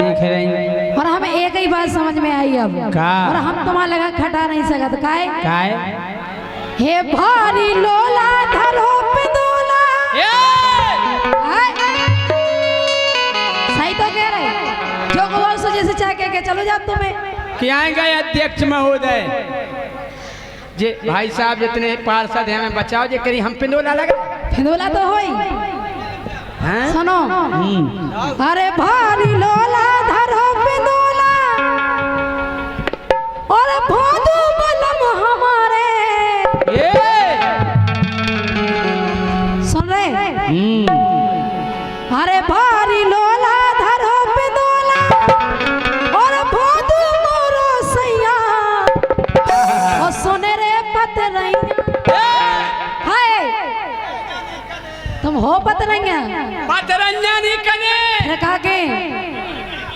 देख रही और हमें एक ही बात समझ में आई अब का? और हम तुम्हारा लगा खटा नहीं सकत काहे काय हे भारी लोला धरो पिंदोला सही तो कह रहे जो को सोचे से चाह के चलो जा तुम्हें क्या गए अध्यक्ष महोदय जे भाई साहब जितने पार्षद हैं हमें बचाओ जे करी हम पिंडोला लगा पिंदोला तो होई हैं सुनो अरे भारी लोला धरो पिंदोला और भोदू बलम हमारे सुन रहे अरे भारी लोला धरो पिंदोला और भोदू मोरो सैया और सुने रे पतरैया हाय तुम हो पतरैया पतरंजनी कने रखा के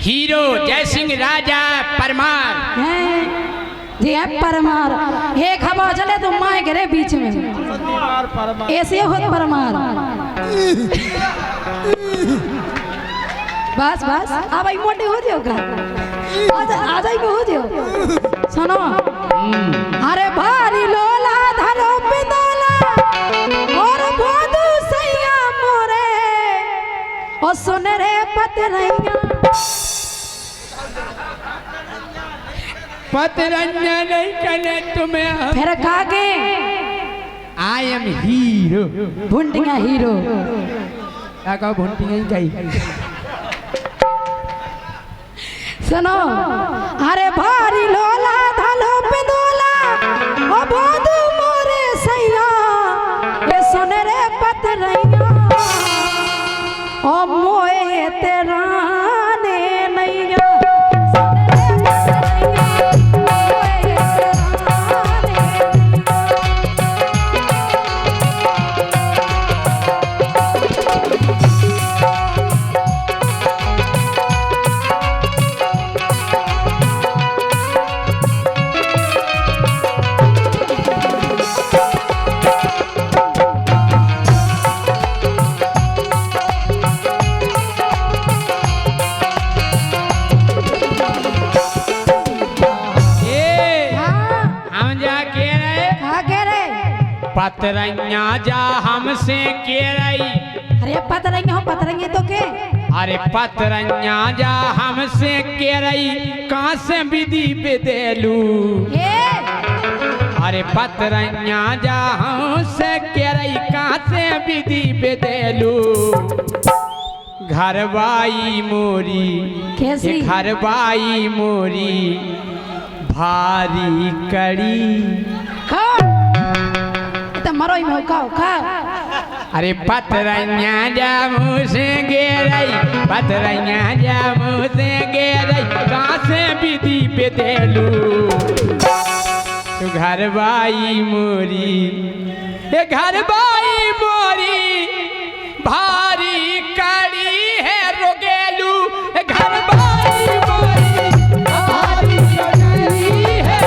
हीरो जय सिंह राजा परमार हैं जी है परमार एक हवा चले तुम माए गिरे बीच में ऐसे हो परमार बस बस अब भाई मोटे हो जाओ का आ जाई हो जाओ सुनो अरे भारी लोला धरो पिंदोला और भोदू सैया मोरे और सुन रे पतरैया पतरंजनी कने तुम्हें फिर कागे आई एम हीरो भुंडिया हीरो क्या कहो भुंटिया ही गई सुनो अरे भारी लोला धलो पिंदोला ओ भोदू मोरे सैया ये सुन रे पतरैया ओ मोए तेरा ने नैया पतरैया जा हमसे के रही अरे पतरैया हो पतरैया तो के अरे पतरैया जा हमसे के रही कहाँ से विधि बेदेलू अरे पतरैया जा हमसे के रही कहाँ से विधि बेदेलू घरवाई मोरी कैसी घरवाई मोरी भारी कड़ी खाओ मरो ही में खाओ खाओ अरे पतरैया जा मुझसे गेरई पतरैया जा मुझसे गेरई कहाँ से विधि बेदेलू तू घरवाई मोरी ये घरवाई मोरी भारी कड़ी है रोगेलू घरवाई मोरी भारी कड़ी है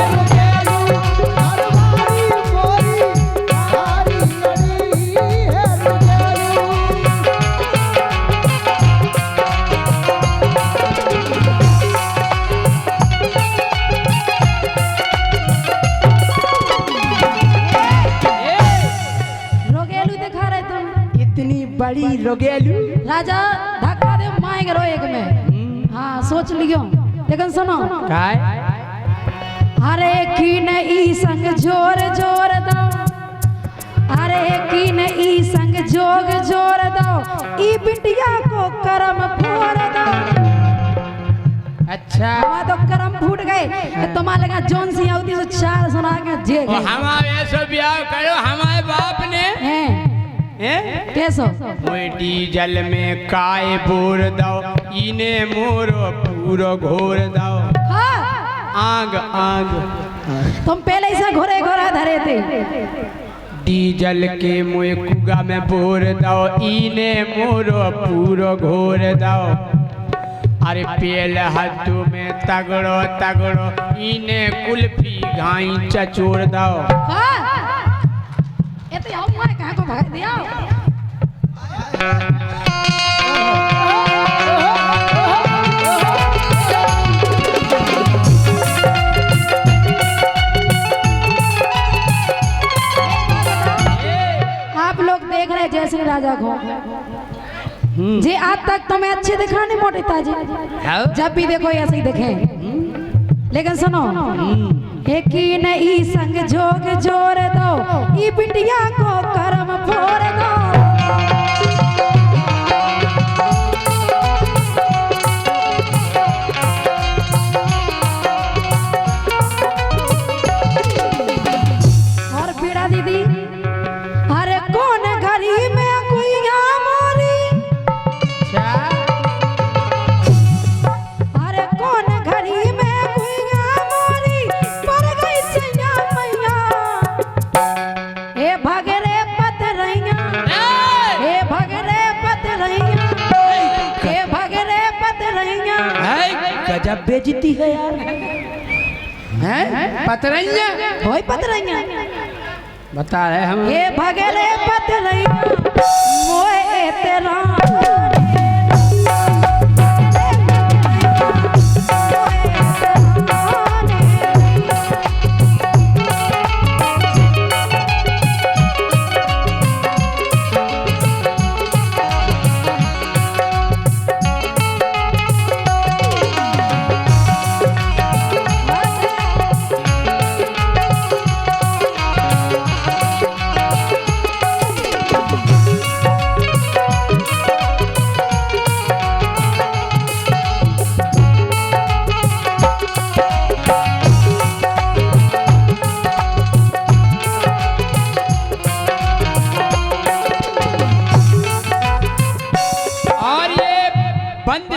बड़ी रोगेलू राजा धक्का दे माएंगे रो एक में हाँ सोच लियो लेकिन सुनो काय अरे की न ई संग जोर जोर दो अरे की न ई संग जोग जोर दो ई बिटिया को करम फोड़ दो अच्छा तो करम फूट गए तुम्हारे लगा जोन सी आउती तो चार सुना के जे गए हमारे सब ब्याह करो हमारे बाप ने हैं कैसो मोए डीजल में काय बोर दो इने मोरो पूरो घोर दो आग आग तुम पहले ऐसा घोरे घोरा धरे थे डीजल के मोए कुगा में बोर दो इने मोरो पूरो घोर दो अरे पेल हद्दू में तगड़ो तगड़ो इने कुल्फी घाई चचोर दो ये तो हम माय कहां को भाग दिया ताजा घो जे आज तक तुम्हें अच्छे दिखा नहीं मोटे ताजे जब भी देखो ऐसे ही दिखे लेकिन सुनो एक ही नहीं संग जोग जोर दो ई बिटिया को कर्म फोड़ दो और पीड़ा दीदी अरे कौन घड़ी में कोई मोरी अरे कौन घड़ी में कोई मोरी पर गई सैया मैया ए भगरे पतरैया ए भगरे पतरैया ए भगरे पतरैया गजब बेइज्जती है यार हैं पतरैया होय पतरैया बता रहे हम ए भगरे पतरैया मोए तेरा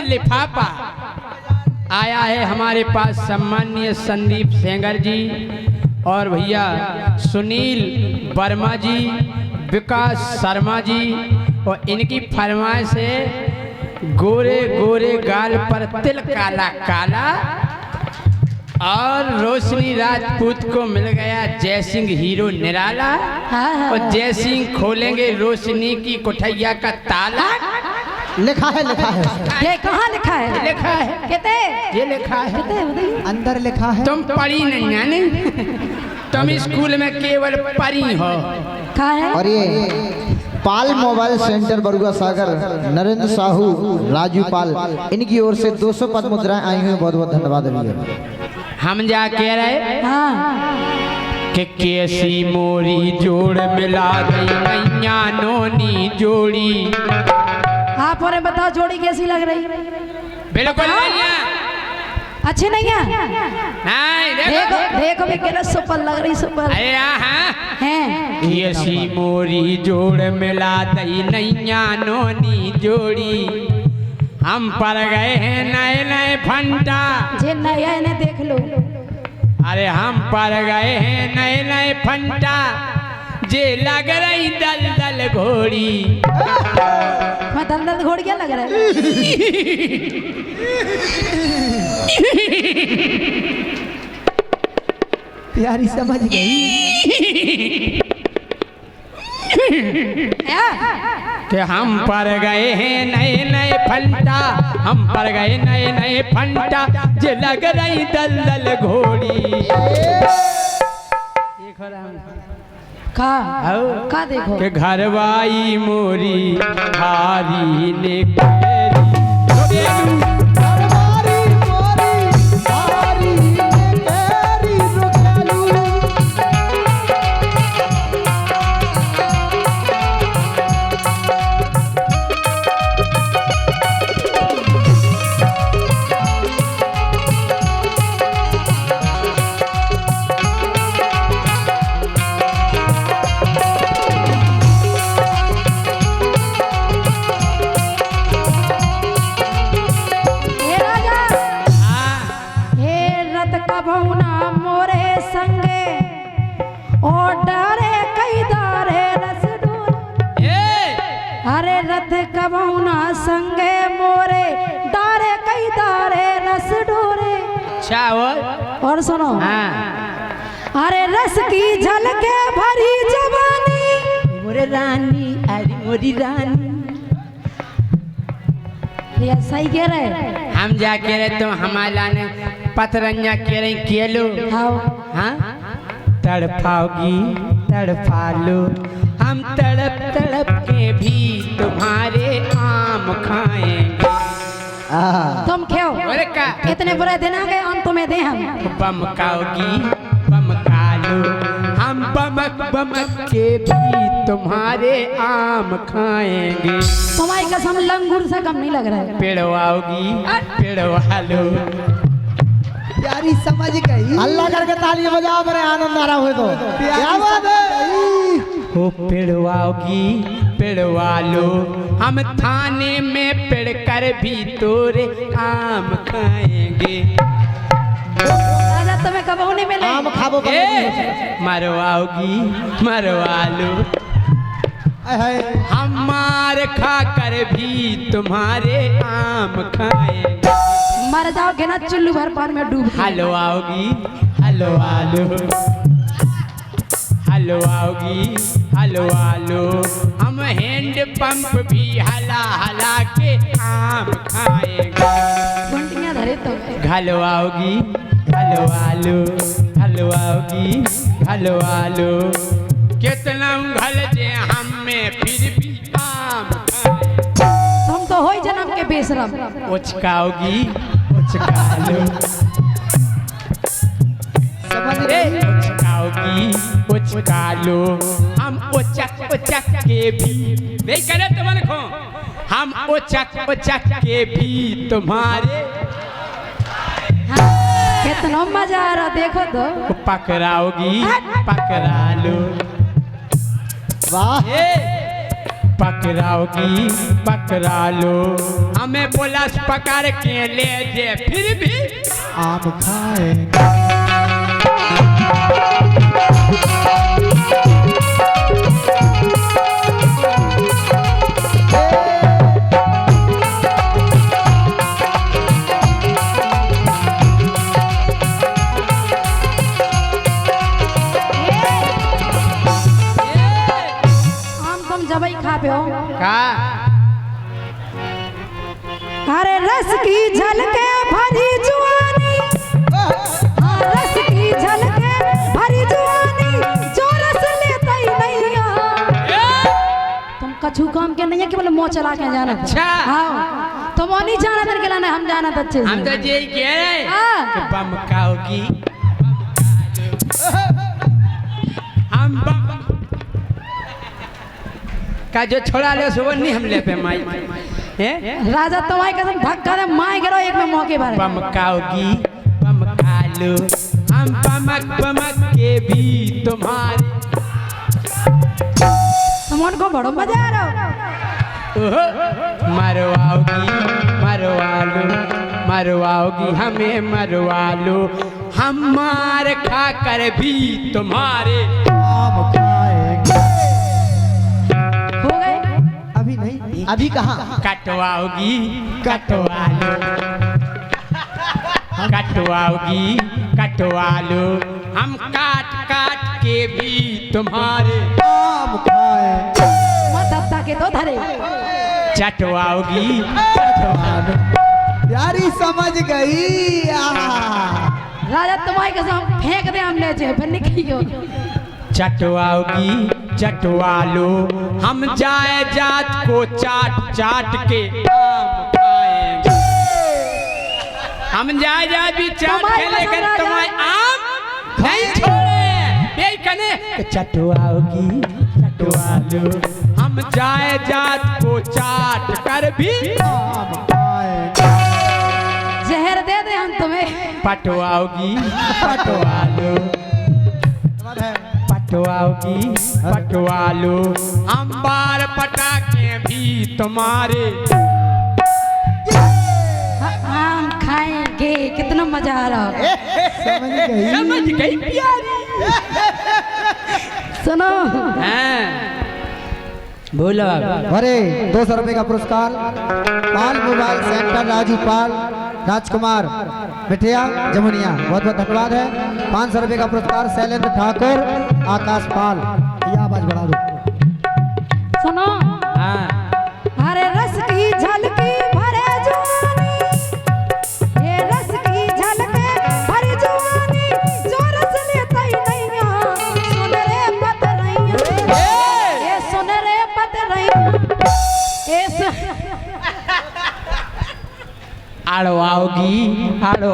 लिफाफा आया है हमारे पास सम्माननीय संदीप सेंगर जी और भैया सुनील वर्मा जी विकास शर्मा जी और इनकी फरमाइश है गोरे गोरे गाल पर तिल काला काला और रोशनी राजपूत को मिल गया जयसिंह हीरो निराला और जयसिंह खोलेंगे रोशनी की कोठैया का ताला लिखा है ये कहाँ लिखा है कहते ये लिखा है अंदर लिखा है तुम पढ़ी नहीं है नहीं तुम स्कूल में केवल पढ़ी हो कहा है और ये पाल मोबाइल सेंटर बरुआ सागर नरेंद्र साहू राजू पाल इनकी ओर से 200 पद मुद्राएं आई हुई बहुत बहुत धन्यवाद भैया हम जा कह रहे हाँ कि कैसी मोरी जोड़ मिला गई नैया नोनी जोड़ी आप और बताओ जोड़ी कैसी लग रही बिल्कुल नहीं है अच्छी नहीं है नहीं देखो देखो भी कितना सुपर लग रही सुपर अरे हैं कैसी मोरी जोड़ मिला दई नैया नोनी जोड़ी हम पर गए हैं नए नए फंटा जे नया ने देख लो अरे हम पर गए हैं नए नए फंटा जे लग रही दल दल घोड़ी मैं दल दल घोड़ी क्या लग रहा है प्यारी समझ गई कि हम पर गए हैं नए नए फंटा हम पर गए नए नए फंटा जे लग रही दल दल घोड़ी का देखो के घरवाई मोरी हारी ने कबहुना संगे मोरे डारे कई दारे रस डोरे और सुनो अरे रस की झलके भरी जवानी मोरे रानी अरे मोरी रानी ये सही कह रहे हम जा कह रहे तो हमारा ने पतरंजा कह रही केलो हाँ हाँ तड़पाओगी तड़पा लो हम हम तड़प तड़प के भी तुम्हारे आम खाएंगे। तुम खेओ अरे का इतने बुरे दिन आ गए हम तुम्हें दे हम बम खाओगी बम खा लो, हम बमक बमक के भी तुम्हारे आम खाएंगे। तुम्हारी कसम लंगूर से कम नहीं लग रहा है। पेड़वाओगी पेड़वा लो, प्यारी समझ गई। अल्लाह करके ताली बजाओ, बड़े आनंद आ रहा हुए तो क्या बात है। हो पेड़वाओगी पेड़वा लो, हम थाने में पेड़ कर भी तोरे आम खाएंगे। राजा तुम्हें कब नहीं मिले। आम खाबो मरवाओगी मरवा लो, हम मार खा कर भी तुम्हारे आम खाएंगे। मर जाओगे ना चुल्लू भर पान में डूब के। हलवाओगी हलवा लो, हलवाओगी हलवा लो, हम हैंड पंप भी हला हला के आम खाएंगे। घंटियां धरे तो हलवाओगी हलवा लो, हलवाओगी हलवा लो, कितना उघल जे हम में फिर भी आम खाएंगे। तुम तो हो ही जन्म के बेशरम। उचकाओगी उचका लो, उचकाओगी उचका लो, हम उचक उचक के भी नहीं करे तुम खो, हम उचक उचक के भी तुम्हारे कितना मजा आ रहा देखो तो। पकड़ाओगी पकड़ा लो, वाह पकड़ाओगी पकड़ा लो, हमें पुलिस पकड़ के ले जे फिर भी आम खाएंगे। जबई खा पे हो का अरे रस की झलके भरी जुआनी, हाँ रस की झलके भरी जुआनी, जो रस लेता ही नहीं आ। तुम कछु काम के नहीं है कि बोले मुँह चला के जाना। अच्छा हाँ तुम नहीं जाना था के हम जाना था अच्छे से। हम तो यही कह रहे हैं कि बम खाओगी हम बम का जो छोड़ा ले सो नहीं हम ले पे माई हैं। राजा तुम्हारी कसम धक्का दे माय गिरो एक में मौके पर। बम खाओगी बम खा लो, हम बमक बमक के भी तुम्हारे तुम उनको बड़ो मजा आ रहा ओहो, मरवाओगी मरवा लो, मरवाओगी हमें मरवा लो, हम मार खा कर भी तुम्हारे आम खाएंगे। हो गए अभी नहीं, अभी कहाँ। कटवाओगी कटवा लो, कटवाओगी कटवा लो, हम काट काट के भी तुम्हारे आम खाएंगे। दत्ता के तो धरे चटवाओगी प्यारी समझ गई। राजा तुम्हारी कसम फेंक दे हम ले जाए फिर निकलियो। चटवाओगी चटवा लो, हम जाए जात को चाट चाट के आम खाएंगे। हम जाए जात भी चाट के लेकर तुम्हारे आम नहीं छोड़े यही कने। चटवाओगी चटवा लो, हम जाए जात को चाट कर भी आम खाएंगे। जहर दे दे हम तुम्हें। पटवाओगी पटवा लो, पटवाओगी पटवा लो, हम बार पटाखे भी तुम्हारे आम खाएंगे। कितना मजा आ रहा। समझ गई प्यारी। सुनो हाँ बोलो अरे 200 रुपए का पुरस्कार पाल मोबाइल सेंटर राजू पाल राजकुमार मिठिया जमुनिया, बहुत बहुत धन्यवाद है। 500 रुपए का पुरस्कार शैलेंद्र ठाकुर आकाश पाल। ये आवाज बढ़ा दो। सुनो हाँ अरे रस की झलकी भरे जुआनी, ये रस की झलके भरी जुआनी, जो रस लेता ही नहीं आ, सुन रे पतरैया, ये आड़ो आओगी आड़ो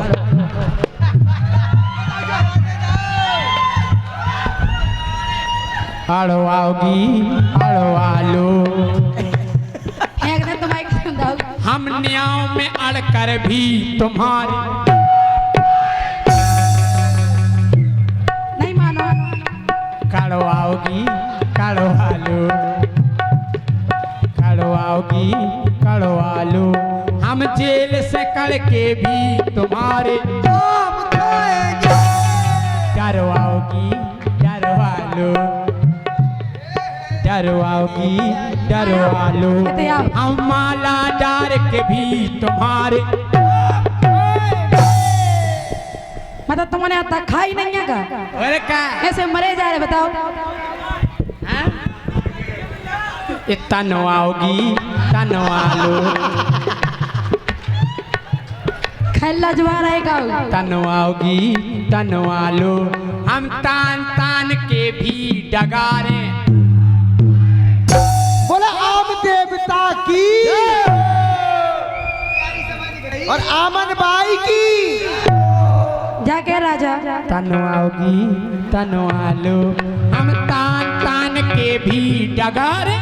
आड़ो आओगी आड़ो आलो एक दिन तुम्हारे समझाओ हम न्याव में अड़कर भी तुम्हारे नहीं मानो काड़ो आओगी काड़ो आलो काड़ो आओगी काड़ो आलो हम जेल से कड़ के भी तुम्हारे चारो आओगी चारो आलो चारो आओगी चारो आलो हम माला डार के भी तुम्हारे मतलब तुमने आता खाई नहीं है का और क्या ऐसे मरे जा रहे बताओ इतना नो आओगी तनो आलो खेला जुआ रहेगा तनो आओगी तनो आलो हम तान तान के भी डगारे बोला आम देवता की और आमन बाई की जाके राजा तनो आओगी तनो आलो हम तान तान के भी डगारे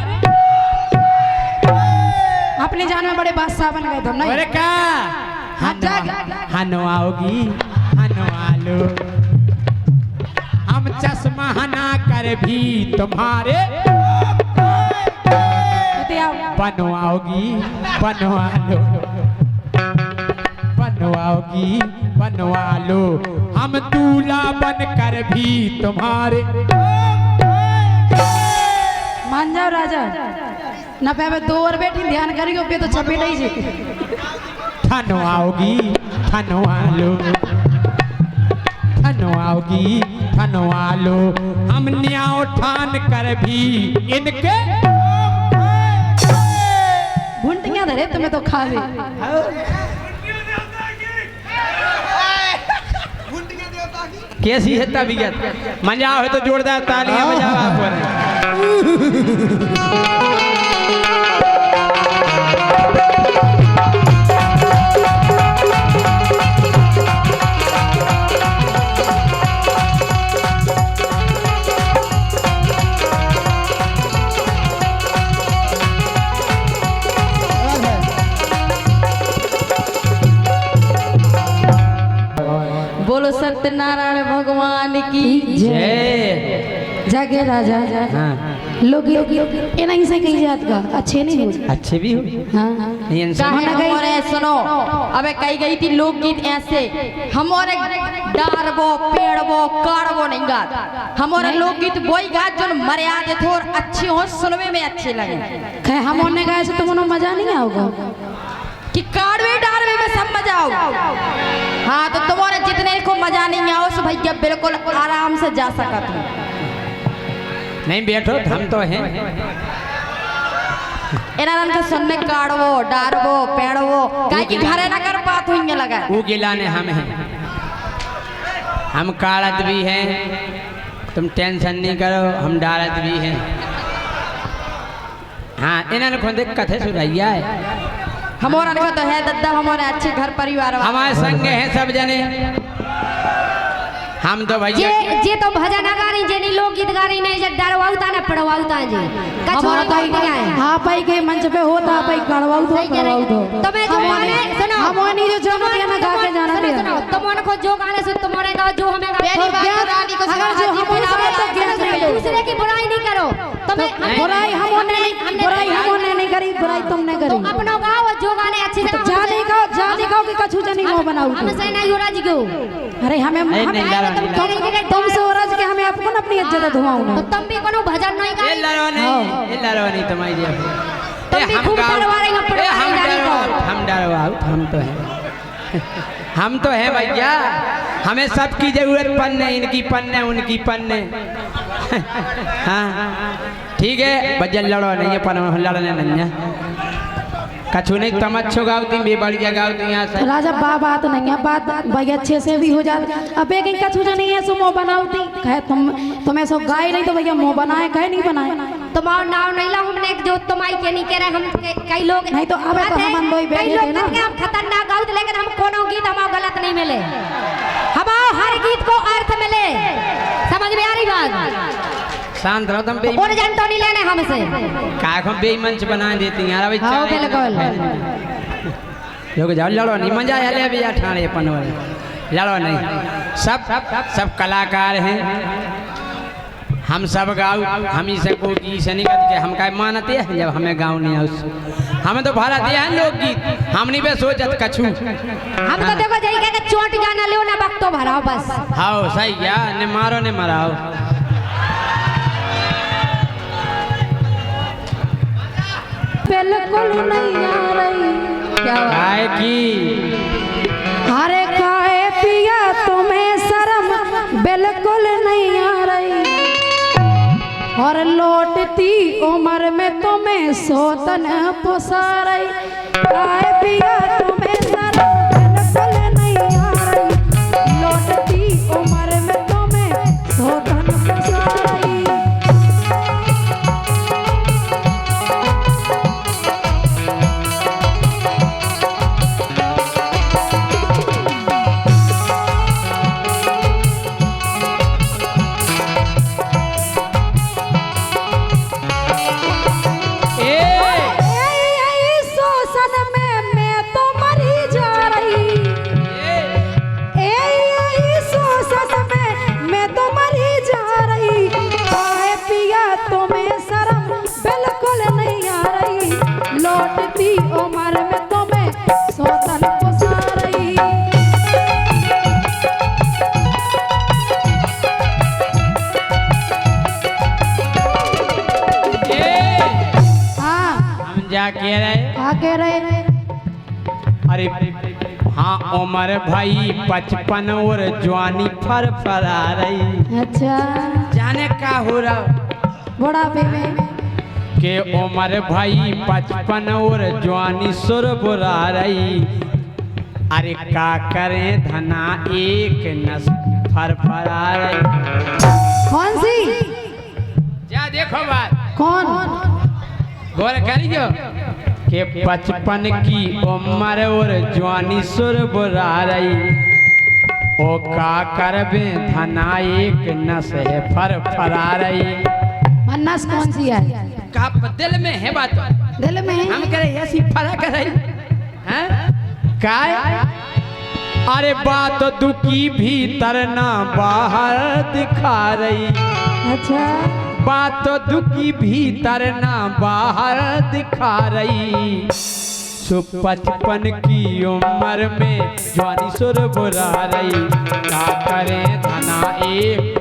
अपने जान में बड़े बादशाह बन गए तुम और नहीं क्या हनो आओगी हनो आलो हम चश्मा हना कर भी तुम्हारे बनो आओगी बनो आलो बनो आओगी बनो आलो हम दूल्हा बन कर भी तुम्हारे मान जाओ राजा ना पे दो और बैठी ध्यान करियो पे तो छपे नहीं जी थनो आओगी थनो आलो थनो आओगी थनो आलो हम न्याव ठान कर भी इनके भुंटियां धरे तुम्हें तो खावे कैसी है तबीयत मजा हो तो जोरदार तालियां बजाओ आप पर बोलो सत्यनारायण भगवान की जय जागे राजा लोग ये नहीं से कही जात का अच्छे नहीं हो अच्छे भी हो हाँ हमारे सुनो अबे कही गई थी लोकगीत ऐसे हमारे डारबो पेड़बो काड़बो नहीं गात हमारे लोकगीत वही गात जो मर्यादित हो और अच्छे हो सुनने में अच्छे लगे कहे हम उन्हें गाए से तुम मजा नहीं आओगा कि काड़वे डारवे में सब मजा आओ हाँ तो तुम्हारे जितने को मजा नहीं आओ सो भैया बिल्कुल आराम से जा सकत हो नहीं बैठो हम तो हैं इन्हें का सुनने काड़वो डारवो पेड़वो काहे की घरे ना कर पात हुई लगा वो गिलाने हम हैं हम काड़त भी हैं तुम टेंशन नहीं करो हम डालत भी हैं हाँ इन्होंने खुद दिक्कत है सुरैया है हमारा को तो है दद्दा हमारे अच्छे घर परिवार वाले। हमारे संग हैं सब जने हम तो भैया जे तो भजन गा रही जे नहीं लोकगीत गा रही नहीं जे डरवाउता ना पड़वाउता जी हमारा तो हाँ भाई के मंच पे होता भाई गड़वाऊ तो गड़वाऊ तो तुम्हें जो गाने सुनो हमोनी जो जमतिया ना गा के जाना दे सुनो तुम्हारे को जो गाने से तुम्हारे गाओ जो हमें गा पहली बात रानी को अगर जो हमारे तो क्या दूसरे की बुराई नहीं करो तुम्हें बुराई हमने नहीं करी बुराई तुमने करी अपना गाओ जो गाने अच्छे से जाने का कि कछु जनी वो बनाऊ हम सही नहीं हो राजी को अरे हमें तुम से हो राज के हमें आपको अपनी इज्जत धुआऊं तो तुम भी कोनो भजन नहीं गा ये लड़ो नहीं तुम्हारी तुम भी खूब डरवा रही हो हम डरवाओ हम तो हैं भैया हमें सबकी जरूरत पन्ने इनकी पन्ने उनकी पन्ने हाँ ठीक है बजल लड़ो नहीं है पर लड़ने नहीं है कछु नहीं तुम अच्छो गावती बे बढ़िया गावती यहाँ से राजा बात नहीं है बात भाई अच्छे से भी हो जाती अब एक कछु नहीं है सो मुँह बनावती कहे तुम ऐसा गाय नहीं तो भैया मुँह बनाए कहे नहीं बनाए तुम्हारा नाव नहीं ला हमने जो तुम्हारी के नहीं कह रहे हम कई लोग नहीं तो आवे तो हम अंदोई कई बैठे लोग थे ना। कहते हैं हम खतरनाक गाउत लेकिन हम कोनो गीत हमारा गलत नहीं मिले हमारा हर गीत को अर्थ मिले समझ में आ रही बात शांत रहो तुम और जानतो नहीं लेने हमसे काखों बेईमंच बना देती हैं यार भाई हाँ बिल्कुल लोग जाओ लड़ो नहीं मजा आया ले भी ठाणे अपन वाले लड़ो नहीं सब कलाकार हैं हम सब गाँव हम ही से को गीत से नहीं करते हम का मानते हैं जब हमें गाँव नहीं है हमें तो भारत दिया है लोकगीत हम नहीं बे सोचत कछु हम तो देखो जई के चोट जाना ले ना वक्त भराओ बस हाँ सही क्या ने मारो ने मराओ बिल्कुल नहीं आ रही क्या काय की अरे काहे पिया तुम्हें शर्म बिल्कुल नहीं आ रही और लौटती उम्र में तुम्हें सोतन पुसा रही काहे पिया तुम्हें शर्म बिल्कुल नहीं आ रही लौटती उम्र में तुम्हें सोतन पुसा रही कह रहे क्या कह रहे अरे हाँ उम्र भाई 55 और जवानी फरफरा रही अच्छा जाने का हो रहा बुढ़ापे में के उम्र भाई 55 और जवानी सुर बुरा रही अरे का करें धना एक नस फरफरा रही कौन सी जा देखो बात कौन गौर करियो के 55 की उम्र और जवानी सुर बुरा रही ओ का करबे धना एक नस है फरफरा रही नस कौन सी है का दिल में है बात दिल में हम करे ऐसी फर्क रही हैं काय अरे बात दुखी भीतर ना बाहर दिखा रही अच्छा बात तो दुखी भीतर ना बाहर दिखा रही 55 की उम्र में जवानी सुर बुरा रही का करे धना एक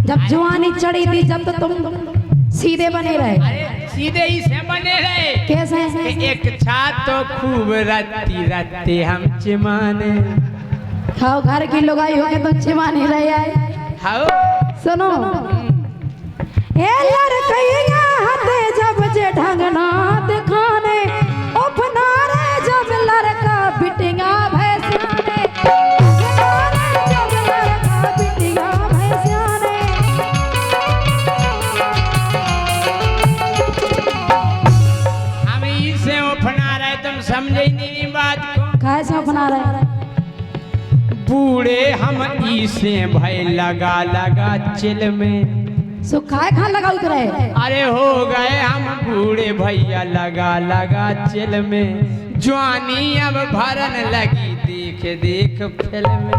जब जवानी चढ़ी थी जब तो तुम सीधे बने रहे अरे सीधे ही से बने रहे कैसे एक छात तो खूब रत्ती रत्ती हम चिमाने खाओ घर की लुगाई हो के तुम चिमाने रहे आए हाओ सुनो ए लड़कैया हते जब जे ढंगना दिखाने अपना रे जब लड़का बिटिया भैंसियाने जब लड़का बिटिया भैंसियाने हम इसे अपना रहे तुम समझे नहीं बात को कैसे अपना रहे बूढ़े हम इसे भाई लगा लगा चिल में सो काय खान लगाऊ करे अरे हो गए हम बूढ़े भैया लगा लगा चल में जवानी अब भरन लगी देख देख फिल्म में।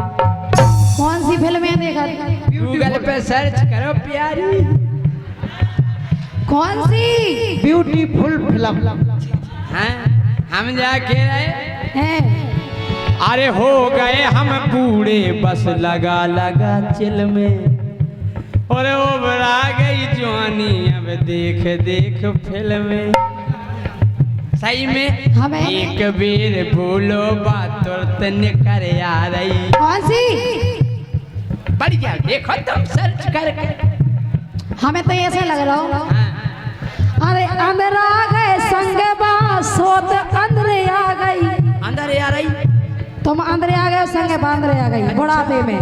कौन सी फिल्म है देखा गूगल पे सर्च करो प्यारी। कौन सी ब्यूटीफुल फिल्म। हाँ हम जाके रहे है अरे हो गए हम बूढ़े बस लगा लगा चिल में और उभरा गई जवानी अब देख देख फिल्म में। सही में हमें एक बेर बोलो बात तुरंत निकर आ रही। कौन सी बढ़िया देखो तुम सर्च करके। हमें तो ऐसे लग रहा हो हाँ। अरे अंदर आ गए संग सोत अंदर आ गई अंदर आ रही तुम अंदर आ गए संग बांदर आ गई बुढ़ापे में।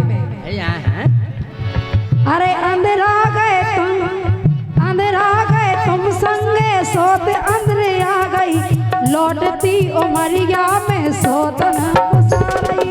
यहाँ है अरे अंदर आ गए तुम संगे सोत अंदर आ गई लौटती उमरिया में सोतन गुजारी।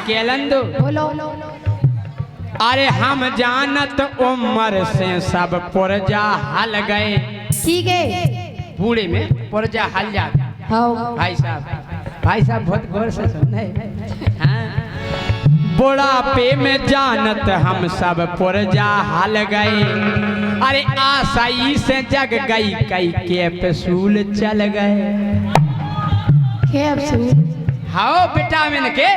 केलन बोलो अरे हम जानत उम्र से सब पुरजा हल गए। ठीक है बूढ़े में पुरजा हल जाता। हाँ भाई साहब बहुत गौर से सुने। हाँ। बुढ़ापे में जानत हम सब पुरजा हल गए। अरे आशाई से जग गई कई के पसूल चल गए। हाँ विटामिन के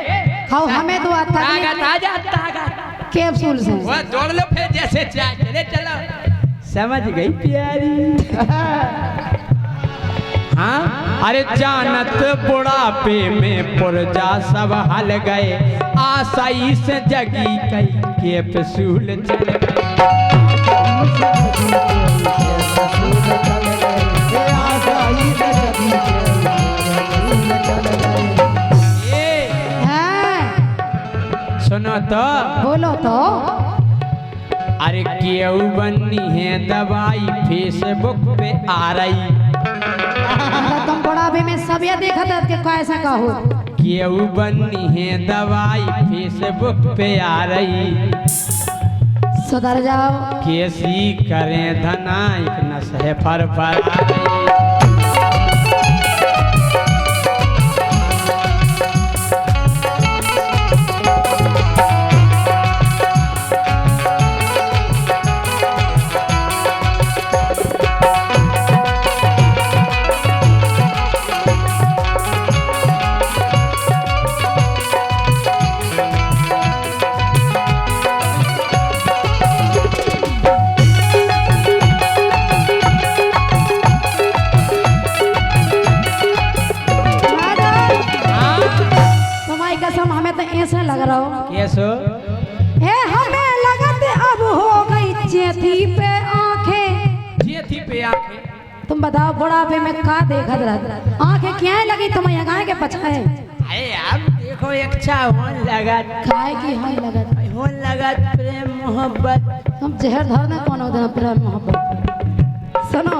खाओ हमें तो आता कैप्सूल से वो दौड़ लो फिर जैसे चले चलो। समझ गई प्यारी। हाँ अरे जानत बुढ़ापे में पुरजा सब हल गए आशाई से जगी कई के पसूल चल सुनो तो बोलो तो अरे केऊ बनी है दवाई फेसबुक पे आ रही। तुम बुढ़ापे में सब ये देखा था कि कैसा कहो केऊ बनी है दवाई फेसबुक पे आ रही। सुधर जाओ कैसी करें धना एक नशे पर आ रही। ऐसा लग रहा हो कैसो ए हमें लगत अब हो गई चेथी पे आंखें। चेथी पे आंखें तुम बताओ बुढ़ापे में का देखत रह आंखें क्या लगी तुम्हें यहाँ के पछाए। अरे आप देखो एक अच्छा होन लगत खाए की हाय लगत होन लगत प्रेम मोहब्बत। तुम जहर धरने कौन होता प्रेम मोहब्बत। सुनो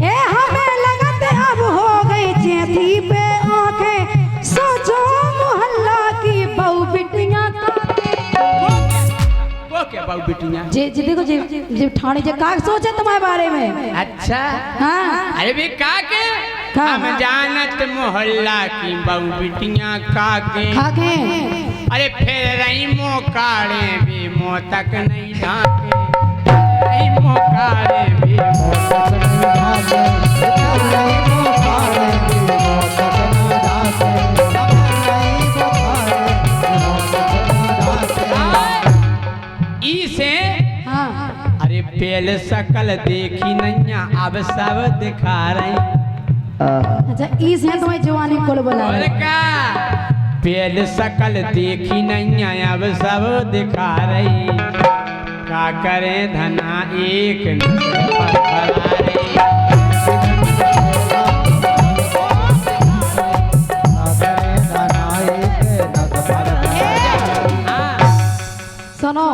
ए हमें लगत अब हो गई चेथी पे आंखें सोचो मोहल्ला की बहू बिटियां वो क्या बहू बिटियां जे जे देखो जे ठाणे जे का सोचे तुम्हारे बारे में। अच्छा हाँ अरे भी काके हम जानत मोहल्ला की बहू बिटियां काके अरे फिर रही मोकाड़े भी मो तक नहीं ढाके। रही मोकाड़े भी मो तक नहीं ढाके। पहले शकल देखी नैया अब सब दिखा रही। अच्छा इस है तुम्हें जवानी कोल बोला और का पहले शकल देखी नैया अब सब दिखा रही। का करे धना एक नजर पर भरा रही। सुनो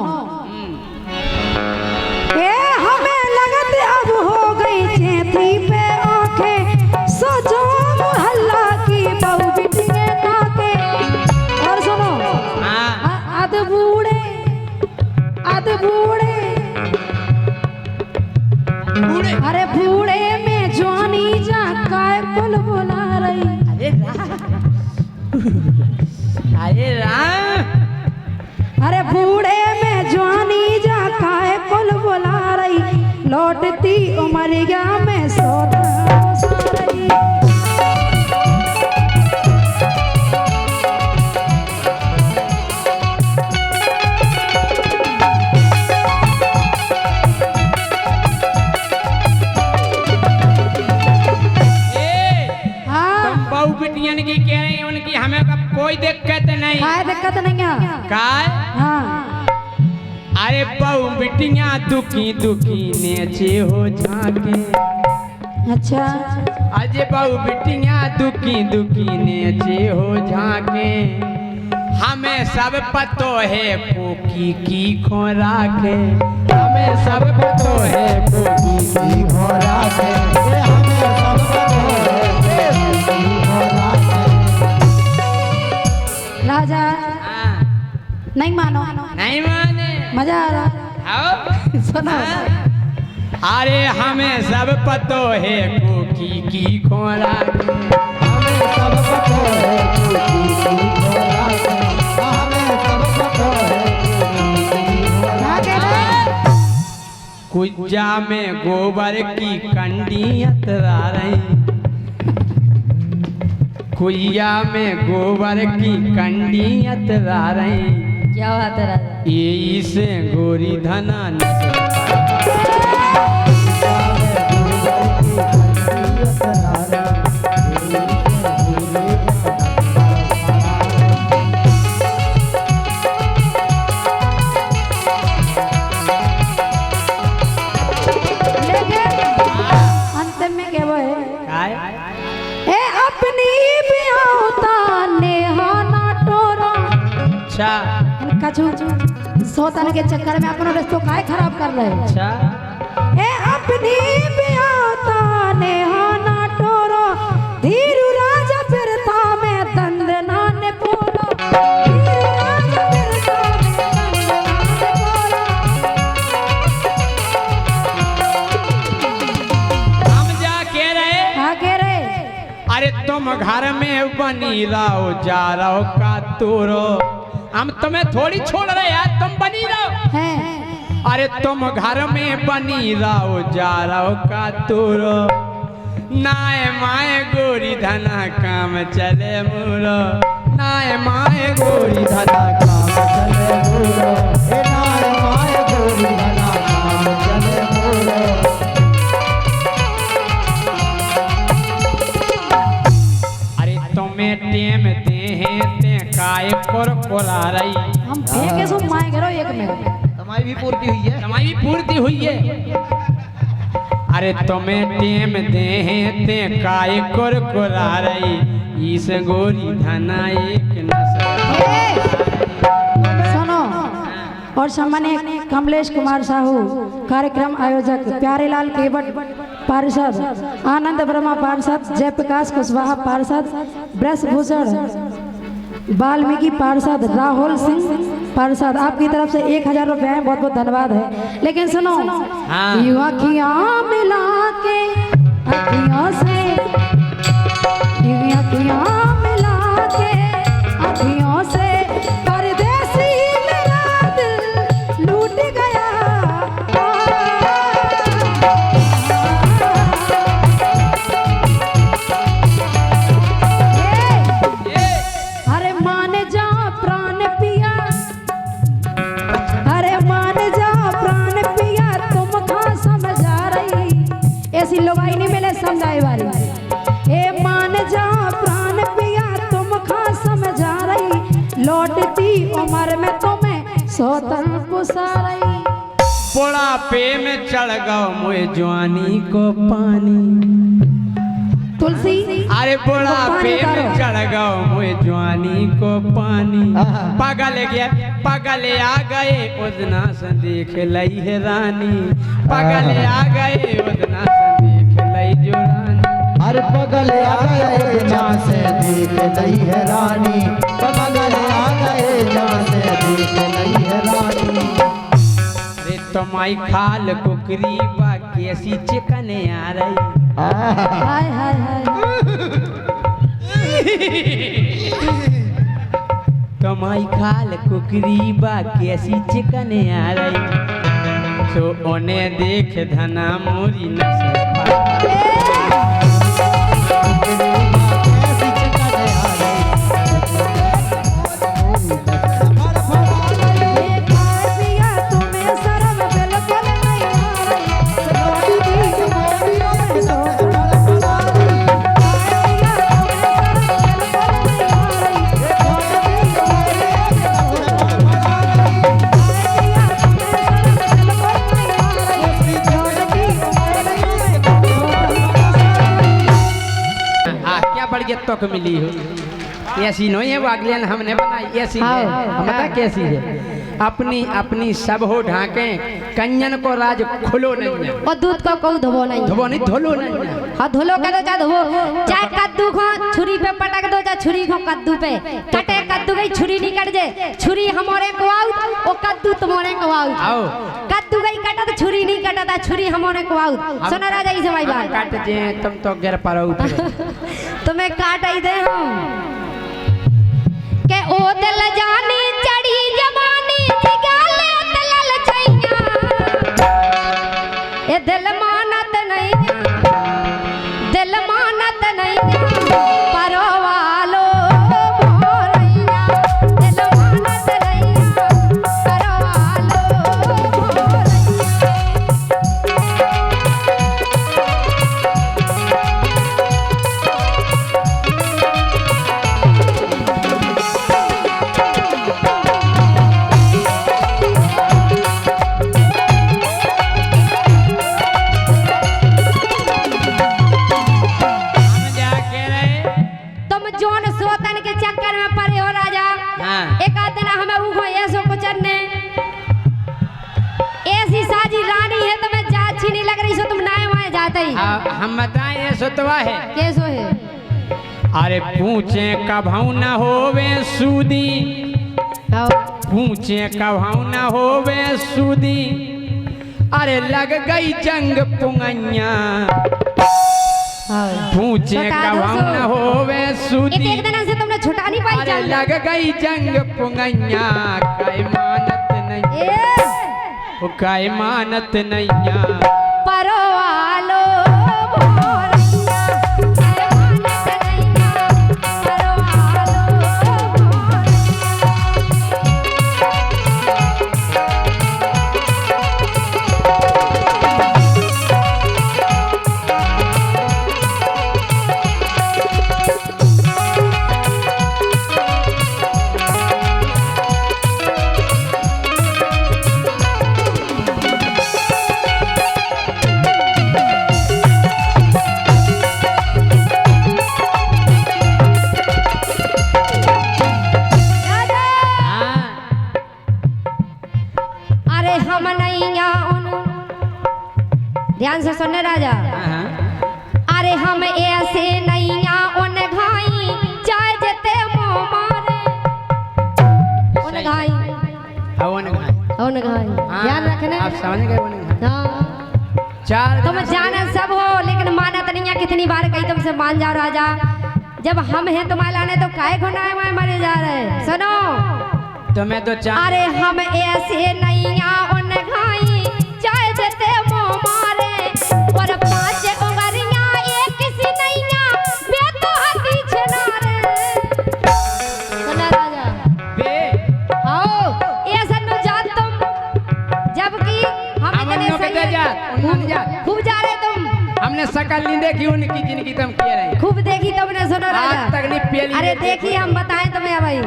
ए हमें लगत अब हो गई चेती पे आंखें सजो मोहल्ला की बहू बिटिया काके। और सुनो अद बूढ़े अरे बूढ़े में जवानी जा काय कुल बुला रही। अरे राम अरे बूढ़े में जवानी जा काहे कुल बुला रही। लौटती उमरिया में सोता रही। तुम बहू बिटियन की कह रही हैं उनकी हमें का कोई दिक्कत नहीं। काय दिक्कत नहीं है। काय हाँ अरे बहू बिटिया दुखी दुखी नेचे हो झाके। अच्छा अजय बहू बिटिया दुखी दुखी नेचे हो झाके। हमें सब पतो है कोकी की खोरा के। हमें सब पतो है कोकी की खोरा के। हमें सब पतो है कोकी की खोरा के। राजा नहीं मानो नहीं माने मजा आ रहा आओ सुनो अरे हमें सब पतो है कोकी की खोरा के। हमें सब पतो है कोकी की खोरा के। हमें सब पतो है कुज्जा में गोबर की कंडी अतरा रही। कुइया में गोबर की कंडी अतरा रही। क्या बात है राजा? ये से गोरी धना अंत में क्या वो है काय ए अपनी ब्याहता नेहा ना टोरा। अच्छा कछु सोतन के चक्कर में अपना रिश्तो काहे खराब कर रहे हो। अच्छा ए अपनी ब्याहता नेहा ना टोरा। धीरू राजा फिरता में दंड नाने पोला। धीरू राजा फिरता में दंड नाने पोला। हम जा कह रहे क्या कह रहे अरे तुम घर में बनी रहो जा रहो का तोरो। हम तुम्हें थोड़ी छोड़ रहे यार तुम बनी रहो। हैं अरे तुम घर में बनी रहो जा रहो का तोरो। नाय माए गोरी धना काम चले मुरो। नाय माए गोरी धना काम चले मुरो। ए नाय माए गोरी धना काम चले मुरो। अरे तुम्हें टेम दे हैं ते काय कोरा रही। हम फेंके सो माए करो एक में हमारी भी पूर्ति हुई है। तुम्हारी पूर्ति हुई है। अरे तुम्हें टेम दे हैं ते काय कोरा रही। इस गोरी धना एक नशा। सुनो और सम्मानित कमलेश कुमार साहू कार्यक्रम आयोजक प्यारेलाल केवट पार्षद आनंद वर्मा पार्षद जयप्रकाश कुशवाहा पार्षद ब्रजभूषण वाल्मीकि पार्षद राहुल सिंह पार्षद आपकी तरफ से 1000 रुपए है। बहुत बहुत धन्यवाद है। लेकिन सुनो हाँ। यूं अखियां मिला के अखियों से यूं अखियां मिला के अखियों से परदेसी मेरा दिल लूट गया। अरे मान जा प्राण पिया। अरे मान जा प्राण पिया तुम खासा लोग आई नहीं मिले समझाए वाली। ए मान जा प्राण पिया तुम खा समझा रही, लौटती उम्र में तुम्हें सौतन पुसा रही। बुढ़ापे में चढ़ गओ मोए जवानी को पानी। तुलसी अरे बुढ़ापे में चढ़ गओ मोए जवानी को पानी। पागल गया पागल आ गए उतना से देख लई है रानी। पागल आ गए उतना से देख लई जो रानी। हर पगल आ गए जहाँ से देख लई है रानी। पगल आ गए जहाँ से देख लई है रानी। अरे तुम्हारी खाल कुकरी बा कैसी चिकन आ रही। हाय हाय हाय। तुम्हारी खाल कुकरी बा कैसी चिकन आ रही। तो उन्हें देख धना मोरी नस तक मिली हो। ऐसी नहीं है वो अगले ने हमने बनाई ऐसी है। हम बता कैसी है। अपनी अपनी सब हो ढाके कंजन को राज खुलो नहीं है। और दूध को कहू धोबो नहीं। धोबो नहीं धोलो नहीं है। हाँ धोलो कह दो चाहे धोबो। चाहे कद्दू को छुरी पे पटक दो चाहे छुरी को कद्दू पे कटे। कद्दू गई छुरी नहीं कट जाए। छुरी हमारे को आउट और कद्दू तुम्हारे को आउट। आओ कद्दू गई कटा तो छुरी नहीं कटा था छुरी हमारे को आउट। सुना राजा इसे भाई बात काट जे तुम तो गिर पड़ो। तुम्हें काट ही दे हम के ओ दिल जानी चढ़ी जवानी जिगाले तलल छैया। ए दिल मानत नहीं दिल मानत नहीं परवालो मोरैया। दिल मानत नहीं परवालो मोरैया। एक आध दिन हमें वो ऐसो कुचरने ऐसी साजी रानी है तो मैं जा अच्छी नहीं लग रही सो तुम नाए वाए जाते ही। हम बताएं ये सुतवा है कैसो है। अरे पूछे कभाऊ न होवे सूदी। पूछे कभाऊ न होवे सूदी। अरे लग गई जंग पुंगैया। पूछे कभाऊ न होवे सूदी। एक दिन से तुमने छुटा नहीं पाई। अरे लग गई जंग पुंगैया। काई मानत नहीं वो काई मानत नहीं परवालो मोरैया। काई मानत नहीं परवालो ध्यान से सुनने राजा। अरे हम ऐसे नैया उन घाई चाहे जते मोह मारे। उन घाई उन घाई ध्यान रखने। आप समझ गए। हाँ चार तुम जाना सब हो लेकिन माना तो नहीं है। कितनी बार कही तुमसे मान जाओ राजा। जब हम हैं तुम्हारे लाने तो काहे घुनाए में मरे जा रहे। सुनो तुम्हें तो चार। अरे हम ऐसे नैया उन घाई चाहे जते मोह मारे। और पांच उंगरियां एक किसी नैया बे तो हाथी छनारे। सुना राजा बे आओ ऐसा न जात तुम जबकि हम इतने सही खूब जा रहे तुम। खूब जा रहे तुम। हमने शकल नहीं देखी उनकी जिनकी तुम कह रहे खूब देखी तुमने सुनो आज राजा तक नहीं पेली अरे नहीं देखी हम बताएं तुम्हें भाई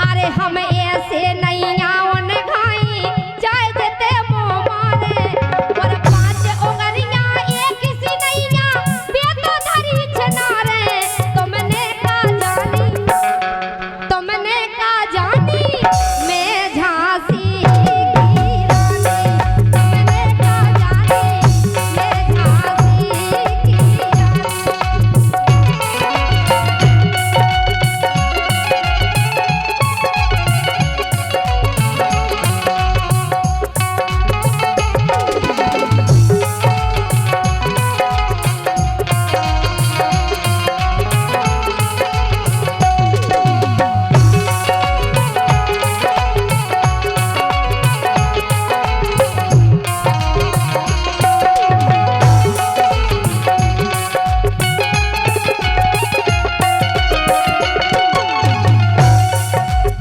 अरे हम ऐसे नहीं आवन खाई चाहे देते मुंह मारे और 5 उंगलियां एक सी नैया बेतो धरी छनारे तुमने का जानी मैं झांसी की रानी तुमने का जानी मैं झांसी की रानी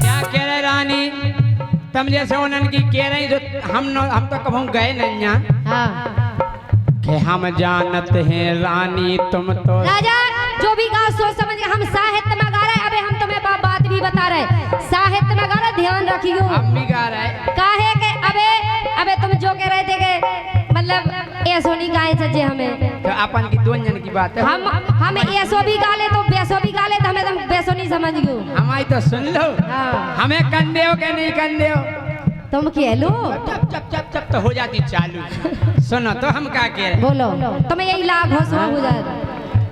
क्या कह रहे रानी तुम जैसे उन्हन की कह रही जो हम तो कभी गए नहीं यहाँ हाँ कि हम जानत हैं रानी तुम तो राजा जो भी कहा सोच समझ के हम साहित्य में गा रहे हैं अबे हम तुम्हें बात भी बता रहे साहित्य में गा रहे ध्यान रखियो हम भी गा रहे काहे के अबे तुम जो कह रहे थे कि मतलब ऐसो नहीं गाए सजे हमें तो अपन की दो जन की बात है हम ऐसो भी गा ले तो बेसो भी गा ले तो हमें तुम बेसो नहीं समझ गयो हमारी तो सुन लो हाँ हमें कंदे हो के नहीं कंदे हो तुम कह लो चप चप चप चप तो हो जाती चालू सुनो तो हम क्या कह रहे बोलो तुम्हें यही लाभ हो सुना हो जाए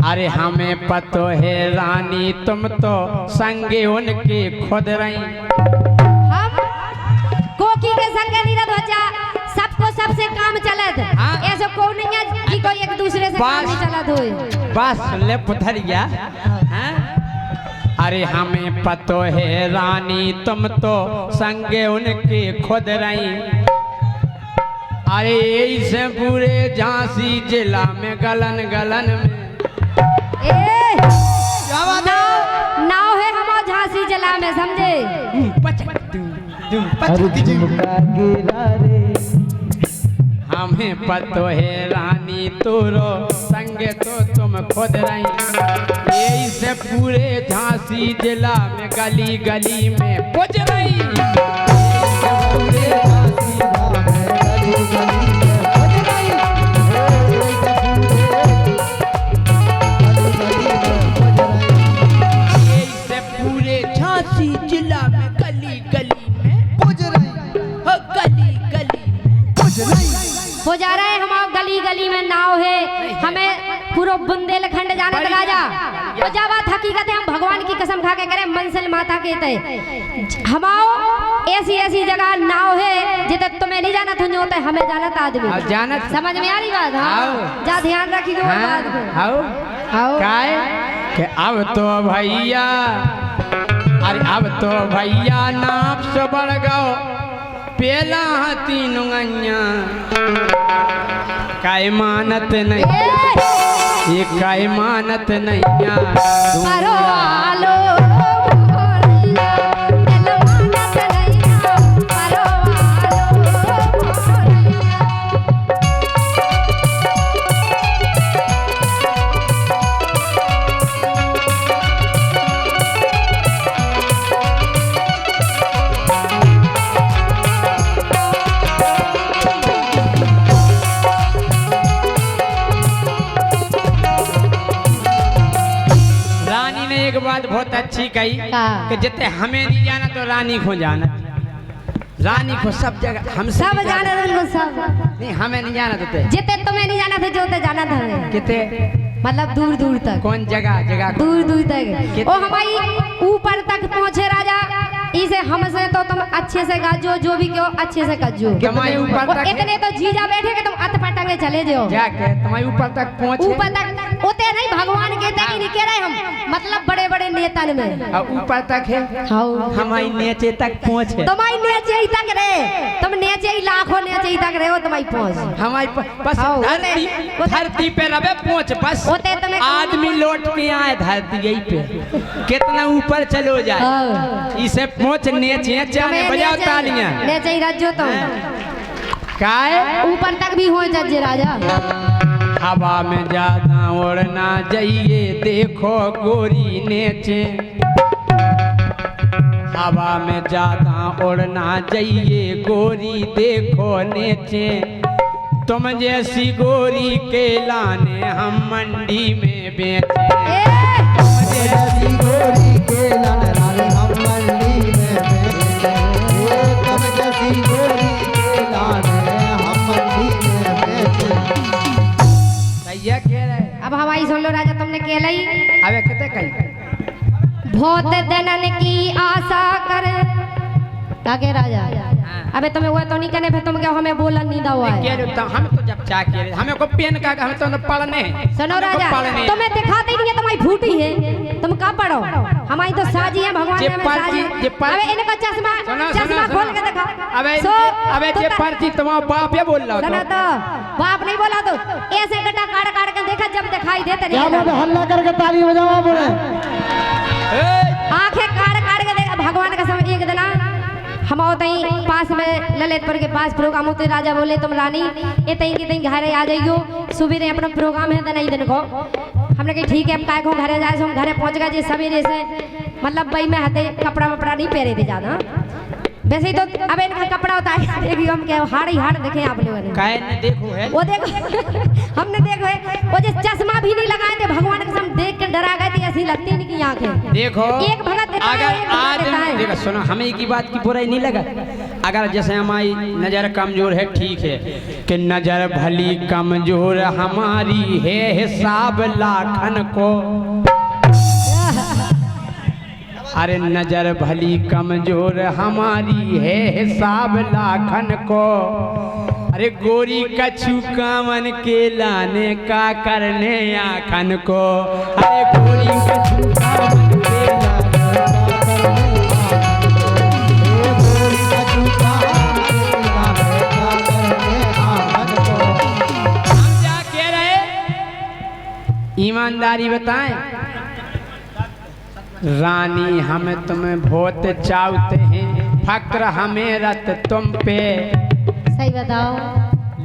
अरे हमें पतो है रानी तुम तो संगे उनके खुद रही हम कोकी के संगे नीरद बच्चा सबको सबसे काम चलत हाँ। ऐसा कौन नहीं है कि कोई एक दूसरे से काम नहीं चलत होए बस ले पुथरिया हैं? अरे हमें पतो है रानी तुम तो संगे उनके खुद रही अरे ऐसे पूरे झांसी जिला में गलन गलन में ए नाव है हम झांसी जिला में समझे हमें पतो है रानी तोरो संगे तो तुम खुद रही यही से पूरे झांसी जिला में गली गली में पुज रही पूरे झांसी जिला में गली गली में पुज रही यही से पूरे झांसी जिला में गली गली में पुज रही हो गली गली में पुज रही हो जा रहा है हम गली गली में नाव है हमें पूरा बुंदेलखंड जाना था राजा और जब बात हकीकत है हम भगवान की कसम खा के करें मनसल माता के ते हमाओ ऐसी ऐसी जगह नाव है जिते तुम्हें नहीं जाना था होता है हमें जाना था आदमी अब जाना समझ में आ रही बात हाँ जा ध्यान रखिएगा बात को आओ आओ काय कि अब तो भैया अरे अब तो भैया नाप से बढ़ गओ पेला तीन काय मानत नहीं ये काय मानत नहीं परो आलो मोरिया तेल मानत नैया परो आलो मोरिया रानी ने एक बात बहुत अच्छी कही हाँ। कि जितने हमें नहीं जाना तो रानी को जाना रानी को सब जगह हम सब जाना था उनको सब नहीं हमें नहीं जाना तो जितने तुम्हें नहीं जाना था जो ते जाना था हमें कितने मतलब दूर दूर तक कौन जगह जगह को दूर दूर तक ओ हमारी ऊपर तक पहुंचे राजा इसे हमसे तो तुम अच्छे से गाजो जो भी कहो अच्छे से गाजो तुम्हारे ऊपर वो तक इतने तो जीजा बैठे के तुम अत पटके चले जाओ जाके तुम्हारे ऊपर तक पहुंचे ऊपर तक उते नहीं भगवान के तक नहीं कह रहे हम मतलब बड़े बड़े नेतन में और ऊपर तक है हाउ हमारी नीचे तक पहुंचे तुम्हारी नीचे ही तक रे तुम नीचे ही लाखों नीचे ही तक रहे हो तुम्हारी पहुंच हमारी बस हाँ, धरती पे रवे पहुंच बस होते तुम्हें आदमी लौट के आए धरती यही पे कितना ऊपर चलो जाए हाँ। इसे पहुंच नीचे जाने बजाओ तालियां नीचे ही रजो तुम काय ऊपर तक भी हो जज राजा हवा में ज्यादा उड़ना जाइए देखो गोरी नेचे, हवा में ज्यादा उड़ना जाइए गोरी देखो नेचे, तुम जैसी गोरी के लाने हम मंडी में बेचे। जैसी गोरी के लाने हम मंडी में बेचे, तुम जैसी गोरी के लाने हम मंडी में बेचे। सैया कह रहे अब हवाई सुन लो राजा, तुमने केलई अबे कितने कही बहुत दिनन की आशा कर ताके राजा। अबे तुम्हें वो तो नहीं करने, फिर तुम क्या हमें बोलन नहीं दवा है। कह रहे तो हम तो जब चाह के हमें को पेन का हम तो पढ़ने हैं। सुनो राजा, तुम्हें दिखाते नहीं है तुम्हारी फूटी है, तुम कहाँ पढ़ो, हमारी तो साजी है भगवान ने हमें साजी। अबे इनका चश्मा चश्मा खोल के दिखा। अबे जे पर्ची तुम्हारा बाप ये बोल रहा सुनो तो बाप नहीं बोला तो ऐसे गड्ढा काट काट के देखा जब दिखाई देते नहीं क्या हल्ला करके ताली बजावा बोले, आंखें काट काट के देखा। भगवान का समय एक दिन हम तई पास में ललितपुर के पास प्रोग्राम होते, राजा बोले तुम रानी ये तई की तई घरे आ जाइयो, सवेरे अपना प्रोग्राम है दिन दिन को। हमने कही ठीक है, हम काय को घरे जाए, हम घरे पहुंच गए जी सवेरे से, मतलब भाई में हते कपड़ा वपड़ा नहीं पहरे थे ज्यादा, वैसे ही तो अब इनका कपड़ा होता है देखिए हम क्या हाड़ देखे आप लोगों ने काय ने देखो है वो देखो हमने देखो है वो जो चश्मा भी नहीं लगाए थे, भगवान के सामने देख के डरा गए थे, ऐसी लगती नहीं की आंखें। देखो एक भगत देता है, अगर एक भगत आज देता है। देखो सुनो, हमें एक ही बात की बुराई नहीं लगा, अगर जैसे हमारी नजर कमजोर है ठीक है कि नजर भली कमजोर हमारी है हिसाब लाखन को, अरे नजर भली कमजोर हमारी है हिसाब लाखन को, अरे गोरी कछु कामन के लाने का करने आखन को, अरे गोरी कछु कामन के हम क्या कह रहे, ईमानदारी बताएं रानी, हम तुम्हें बहुत चाहते हैं, फक्र हमें रत तुम पे, सही बताओ।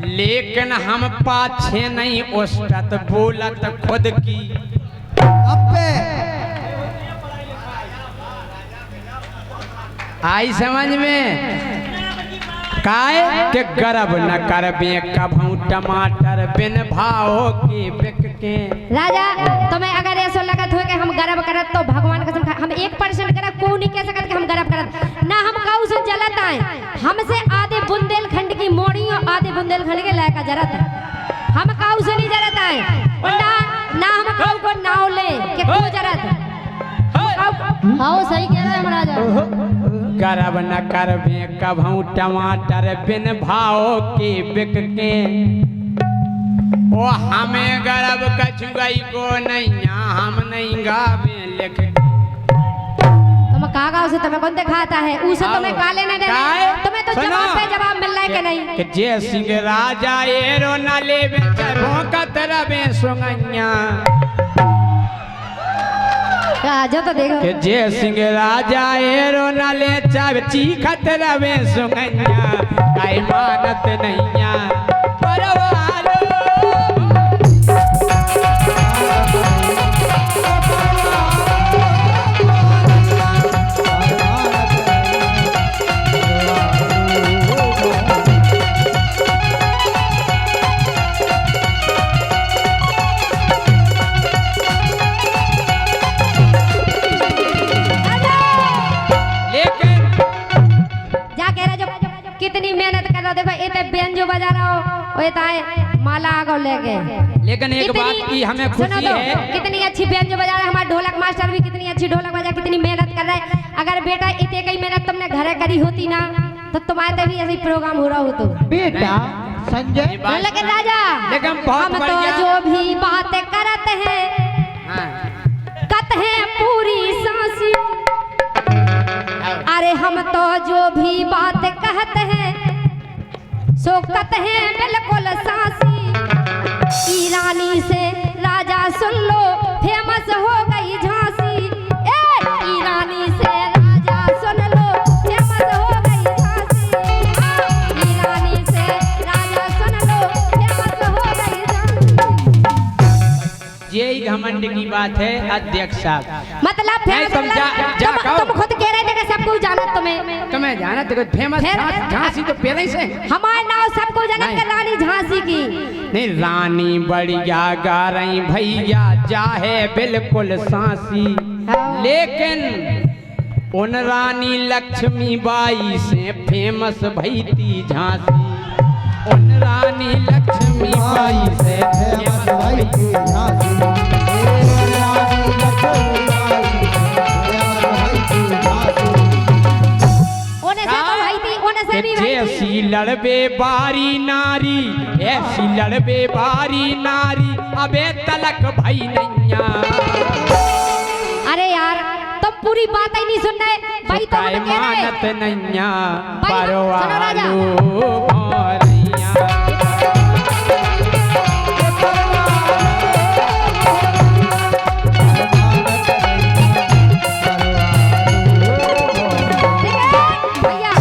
लेकिन हम पाछे नहीं उस्तत बोलत खुद की, अब्बे आई समझ में काय के गर्व न करबे कभू टमाटर बिन भाव के बिक के। राजा तुम्हें अगर ऐसा लगत हो कि हम गर्व करत तो भगवान कसम हम 1% करत को नहीं कह सकत कि हम गर्व करत ना, हम काऊ से जलत आए, हमसे आधे बुंदेलखंड की मोड़ी और आधे बुंदेलखंड के लायक जरत, हम काऊ से नहीं जरत आए, ना हम काऊ को नाव ले कि को जरत। हाँ सही कह रहे हैं राजा, गर्व न करबे कभू टमाटर बिन भाव के बिक के, ओ हमें गर्व कछु गई को नहीं, हम नहीं गावे लिख के। तुम कहा गाँव से तुम्हें कौन दिखाता है, उसे तुम्हें काले न दे, तुम्हें तो जवाब पे जवाब मिल रहा है कि नहीं। कि जय सिंह राजा एरो न लेवे भोंकत रवे सुंगैया, जो तो देखो कि जय सिंह राजा एरो न ले चाव चीखत रवे सुंगैया, काई मानत नैया परवालो। कितनी मेहनत कर रहा, देखो इतने बेंजो बजा रहा हो, ये ताए माला आगो लेके, लेकिन एक बात की हमें खुशी है, कितनी अच्छी बेंजो बजा रहा है हमारा ढोलक मास्टर भी, कितनी अच्छी ढोलक बजा, कितनी मेहनत कर रहा है। अगर बेटा इतने कई मेहनत तुमने घर करी होती ना तो तुम्हारे भी ऐसे प्रोग्राम हो रहा हो तो बेटा संजय। लेकिन राजा लेकिन बहुत हम तो जो भी बातें करते हैं कहते हैं पूरी सांसी, अरे हम तो जो भी बात कहते हैं सो कहते हैं बिल्कुल सांसी। ईरानी से राजा सुन लो फेमस हो गई झांसी, ईरानी से राजा सुन लो फेमस हो गई झांसी, ईरानी से राजा सुन लो फेमस हो गई झांसी। यही घमंड की बात है अध्यक्ष साहब। मतलब नहीं, तुम जा कहो। तुम खुद कह रहे थे कि सब कुछ जानत तुम्हें जाना तो फेमस झांसी तो पहले ही से हमारे नाव सबको जानत नहीं। के रानी झांसी की। नहीं, रानी बढ़िया गा रही भैया चाहे बिल्कुल सांसी, लेकिन उन रानी लक्ष्मीबाई से फेमस भई थी झांसी। उन रानी लक्ष्मीबाई से फेमस भई थी झांसी। ऐसी लड़बे बारी नारी, ऐसी लड़बे बारी नारी, अबे तलक भाई नैया। अरे यार तुम पूरी बात ही नहीं सुन रहे भाई। तो हम कह रहे मानत नैया भाई, सुनो राजा। परवालू भैया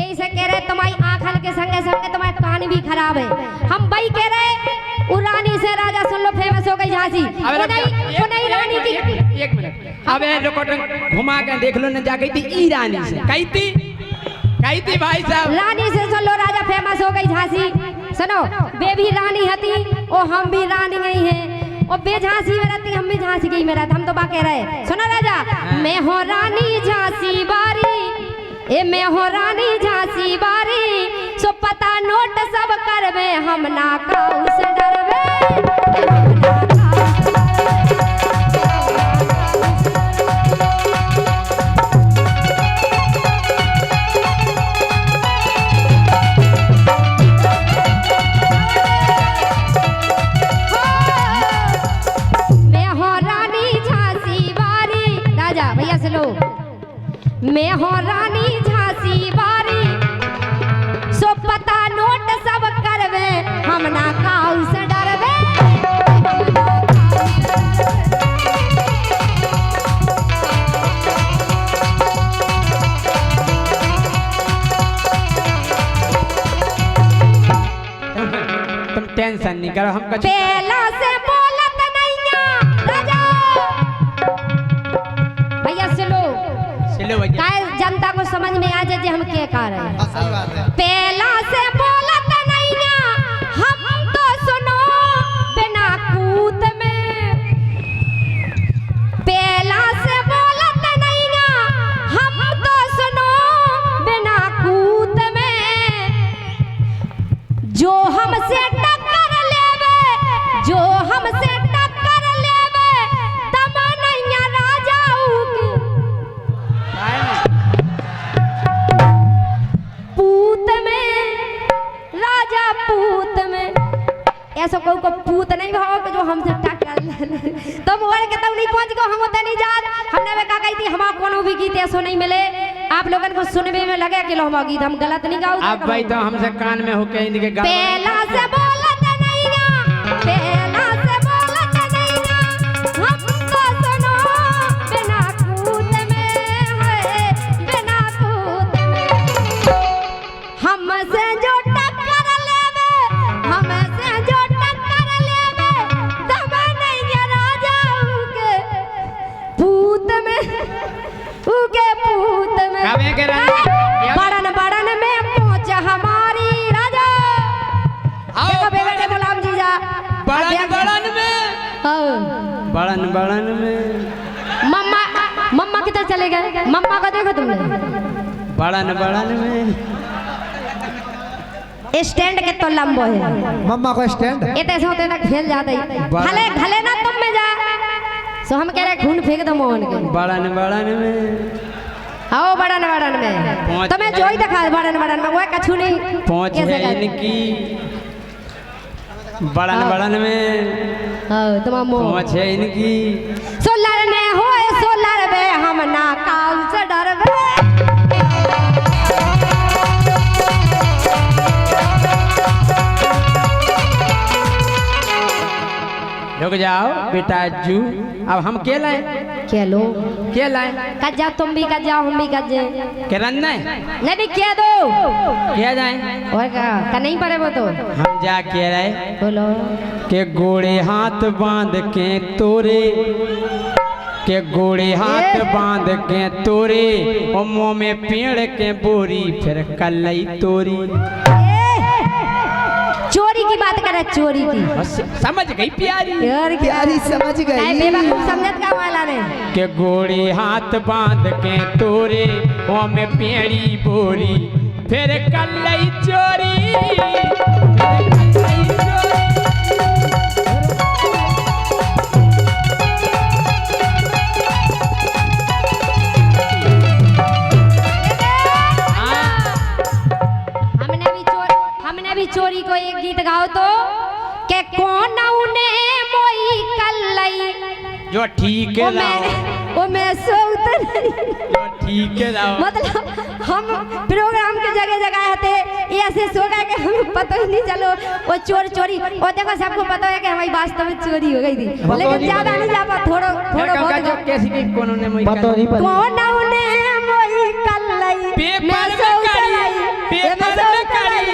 ऐसे कह रहे तुम्हारी आंखन के संगे संगे तुम्हारी कान भी खराब है। हम भाई कह रहे वो रानी से राजा सुन लो फेमस हो गई झांसी। वो नहीं रानी की। एक मिनट, अबे लोकोट घुमा के देख लो न, जा गई थी ई रानी से। कही थी भाई साहब रानी से सुन लो राजा फेमस हो गई झांसी। सुनो वे भी रानी हती और हम भी रानी गई हैं और बे झांसी में रहती हम भी झांसी गई में रहते। हम तो बा कह रहे सुनो राजा, मैं हो रानी झांसी बारी, ए मैं हो रानी झांसी बारी, सो पता नोट सब करवे हम ना काऊ से डरवे। मैं हो रानी झांसी बारी, राजा भैया से लो। मैं हो रानी झांसी बारी, सो पता नोट सब करवे हम ना काऊ से डरवे। तुम टेंशन नहीं करो, हम कछ पहला से बोलत नैया राजा। भैया से लो चलो भैया। काय जनता को समझ में आ जाए हम क्या कह रहे हैं। सही बात है। पहला से बोलत नैया हम तो सुनो बिना कूत में। पहला से बोलत नैया हम तो सुनो बिना कूत में। जो हमसे टक्कर लेवे, जो हमसे टक्कर लेवे, तब नैया राजाऊ की पूत में, राजा पूत में। ऐसा कोई को पूत नहीं भाव कि जो हमसे टक्कर ले। तो मोबाइल के तब नहीं पहुंच गो, हम होते नहीं जात। हमने वे का कही थी हमारा कोनो भी गीत ऐसा नहीं मिले आप लोगन को सुनने में लगे कि लो हमारा गीत हम गलत नहीं गाओ। अब भाई तो हमसे कान में होके इनके गाँव पहला से बोलत नैया, पहला से बोलत नैया, हमको सुनो बिना कूत में है, बिना कूत में। हमसे जो टक्कर लेवे, हमसे जो टक्कर लेवे, तब नैया राजाऊ के पूत में, उके पूत में। कावे के रानी? बड़न बड़न में पहुंच हमारी राजा। आओ देखो बेबे के गुलाम जीजा बड़न बड़न में, हाँ। बड़न बड़न में, मम्मा मम्मा किधर चले गए? मम्मा को देखो तुमने बड़न बड़न में। स्टैंड के तो लंबो है। मम्मा को स्टैंड ये तैसे होते तक फेल जाते ही घले घले ना तुम में जा। सो हम कह रहे खून फेंक दो मोहन के। बड़न बड़न में आओ बड़न बड़न में पहुंच तुम्हें जो ही दिखा बड़न बड़न में वो कछु नहीं पहुंच कैसे है कर- इनकी। बड़न बड़न में हाँ तुम्हारा मोह पहुंच है इनकी। सो लड़ने होए सो लड़बे हम ना काल से डरबे। रुक जाओ बेटा जू। अब हम के लाए क्या लो के लाए कज जाओ, तुम भी कज जाओ, हम भी कज जाए। के रन है नहीं भी क्या दो क्या जाए और का नहीं पड़े वो तो हम जा के रहे बोलो के गोड़े हाथ बांध के तोरे के गोड़े हाथ बांध के तोरे और मुंह में पेड़ के बोरी फिर कलई तोरी। चोरी की बात करे, चोरी की बस समझ गई प्यारी यार प्यारी समझ गई। बेवकूफ समझत का वाला ने के गोड़े हाथ बांध के तोरे मुंह में पेड़ी बोरी फिर कलई चोरी। हमने भी चोरी को एक गीत गाओ तो के कौन ने मोई कलई जो ठीक है लाओ ओ मैं सो उतर जो ठीक है लाओ मतलब हम प्रोग्राम के जगह जगह आते ऐसे सो गए कि हमें पता ही नहीं चलो वो चोर चोरी। और देखो सबको पता है कि हमारी वास्तव में चोरी हो गई थी, लेकिन ज्यादा नहीं जा पा थोड़ा थोड़ा बहुत कैसी की कौन ने मोई पता नहीं कौन ने मोई कलई पेपर में कड़ी पेपर में कड़ी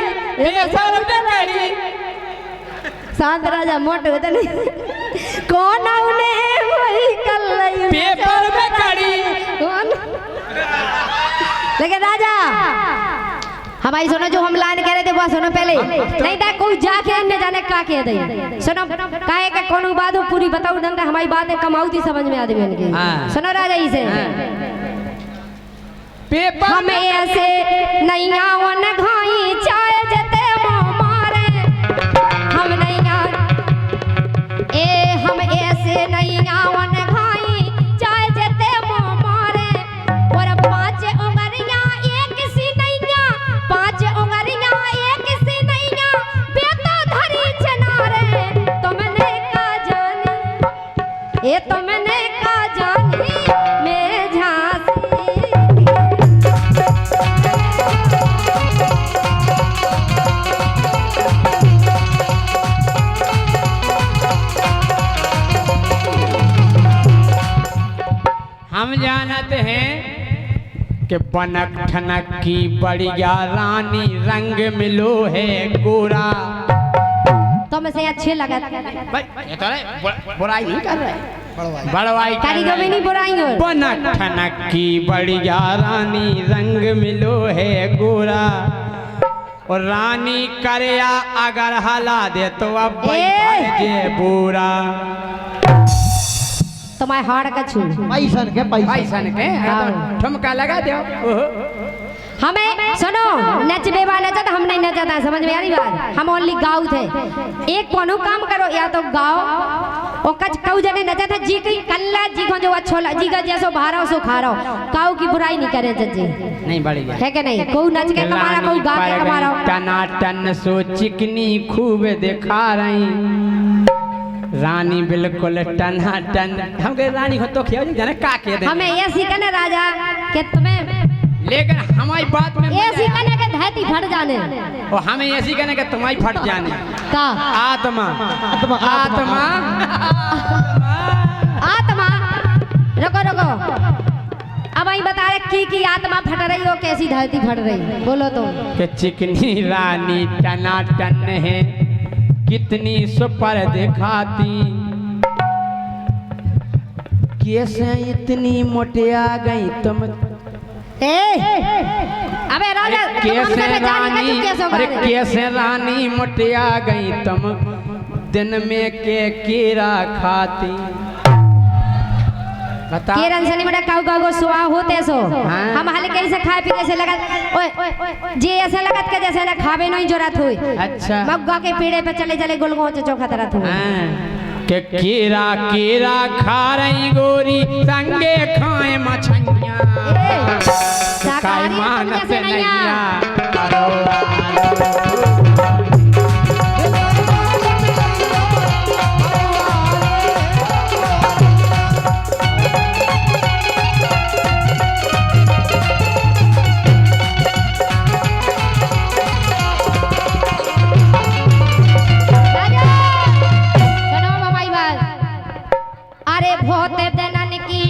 शांत राजा मोट होते नहीं कौन ने मोई कलई पेपर में कड़ी कौन लेकिन राजा हमारी सुनो जो हम लाइन कह रहे थे वो सुनो पहले नहीं था कोई जाके न जाने का कह दे सुनो काहे का कोनो बात हो पूरी बताओ डंडा हमारी बातें कमाऊती समझ में आदमी इनके सुनो राजा इसे पेपर हम ऐसे नहीं आवन घाई चाय जते मारे हम नहीं हम ऐसे नहीं आवन घाई चाय जते मारे और पांच उंगलियां एक सी नैया पांच उंगलियां एक सी नैया बेतो धरी चनारे तुमने का जानी तुमने का जानी मैं झांसी हम जानते हैं कि बनक ठनक की बढ़िया रानी रंग मिलो है गोरा। तो मैं से अच्छे लगा भाई ये तो बुराई नहीं कर रहे बड़वाई कारीगर में नहीं बुराएंगे बनक ठनक की बढ़िया रानी रंग मिलो है गोरा और रानी करया अगर हला दे तो अब जे बुरा तुम्हारे हाड़ का छू पैसा के पैसा के ठुमका लगा दो। हमें सुनो नच बेवा नचा तो हम नहीं नचाता समझ में आ रही बात हम ओनली गाँव थे एक कोनो काम करो या तो गाओ और कच कऊ जने नचा था जी की कल्ला जी को जो अच्छो जी का जैसो भारा सो खा रहा काऊ की बुराई नहीं करे जजी नहीं बढ़ी है कि नहीं कोई नच के कमा रहा कोई गा के कमा रहा टनाटन सो चिकनी खूब दिखा रही रानी बिल्कुल टनाटन हम कहे रानी हो तो खिया जाने का के दे हमें ये सीखने राजा कि तुम्हें लेकिन हमारी बात में ये सीखने के धरती फट जाने और हमें ये सीखने के तुम्हारी फट जाने का आत्मा आत्मा आत्मा आत्मा रुको रुको अब आई बता रहे की आत्मा फट रही हो कैसी धरती फट रही बोलो तो कि चिकनी रानी टनाटन है कितनी सुपर दिखाती कैसे इतनी मोटिया गई तुम अबे राजा कैसे रानी अरे कैसे रानी मोटिया गई तुम दिन में के कीड़ा खाती बता केरन से नहीं बेटा काऊ काऊ सुआ होते सो हम हल्के से खाए पीने से लगा ओए जे ऐसे लगत के जैसे ना खावे नहीं जरूरत हुई अच्छा मग्गा के पेड़े पे चले चले गोलगों से चोखा तरह हुई के कीड़ा कीड़ा खा रही गोरी संगे खाए मछलियां शाकाहारी मानत से नहीं बहुत दिनन की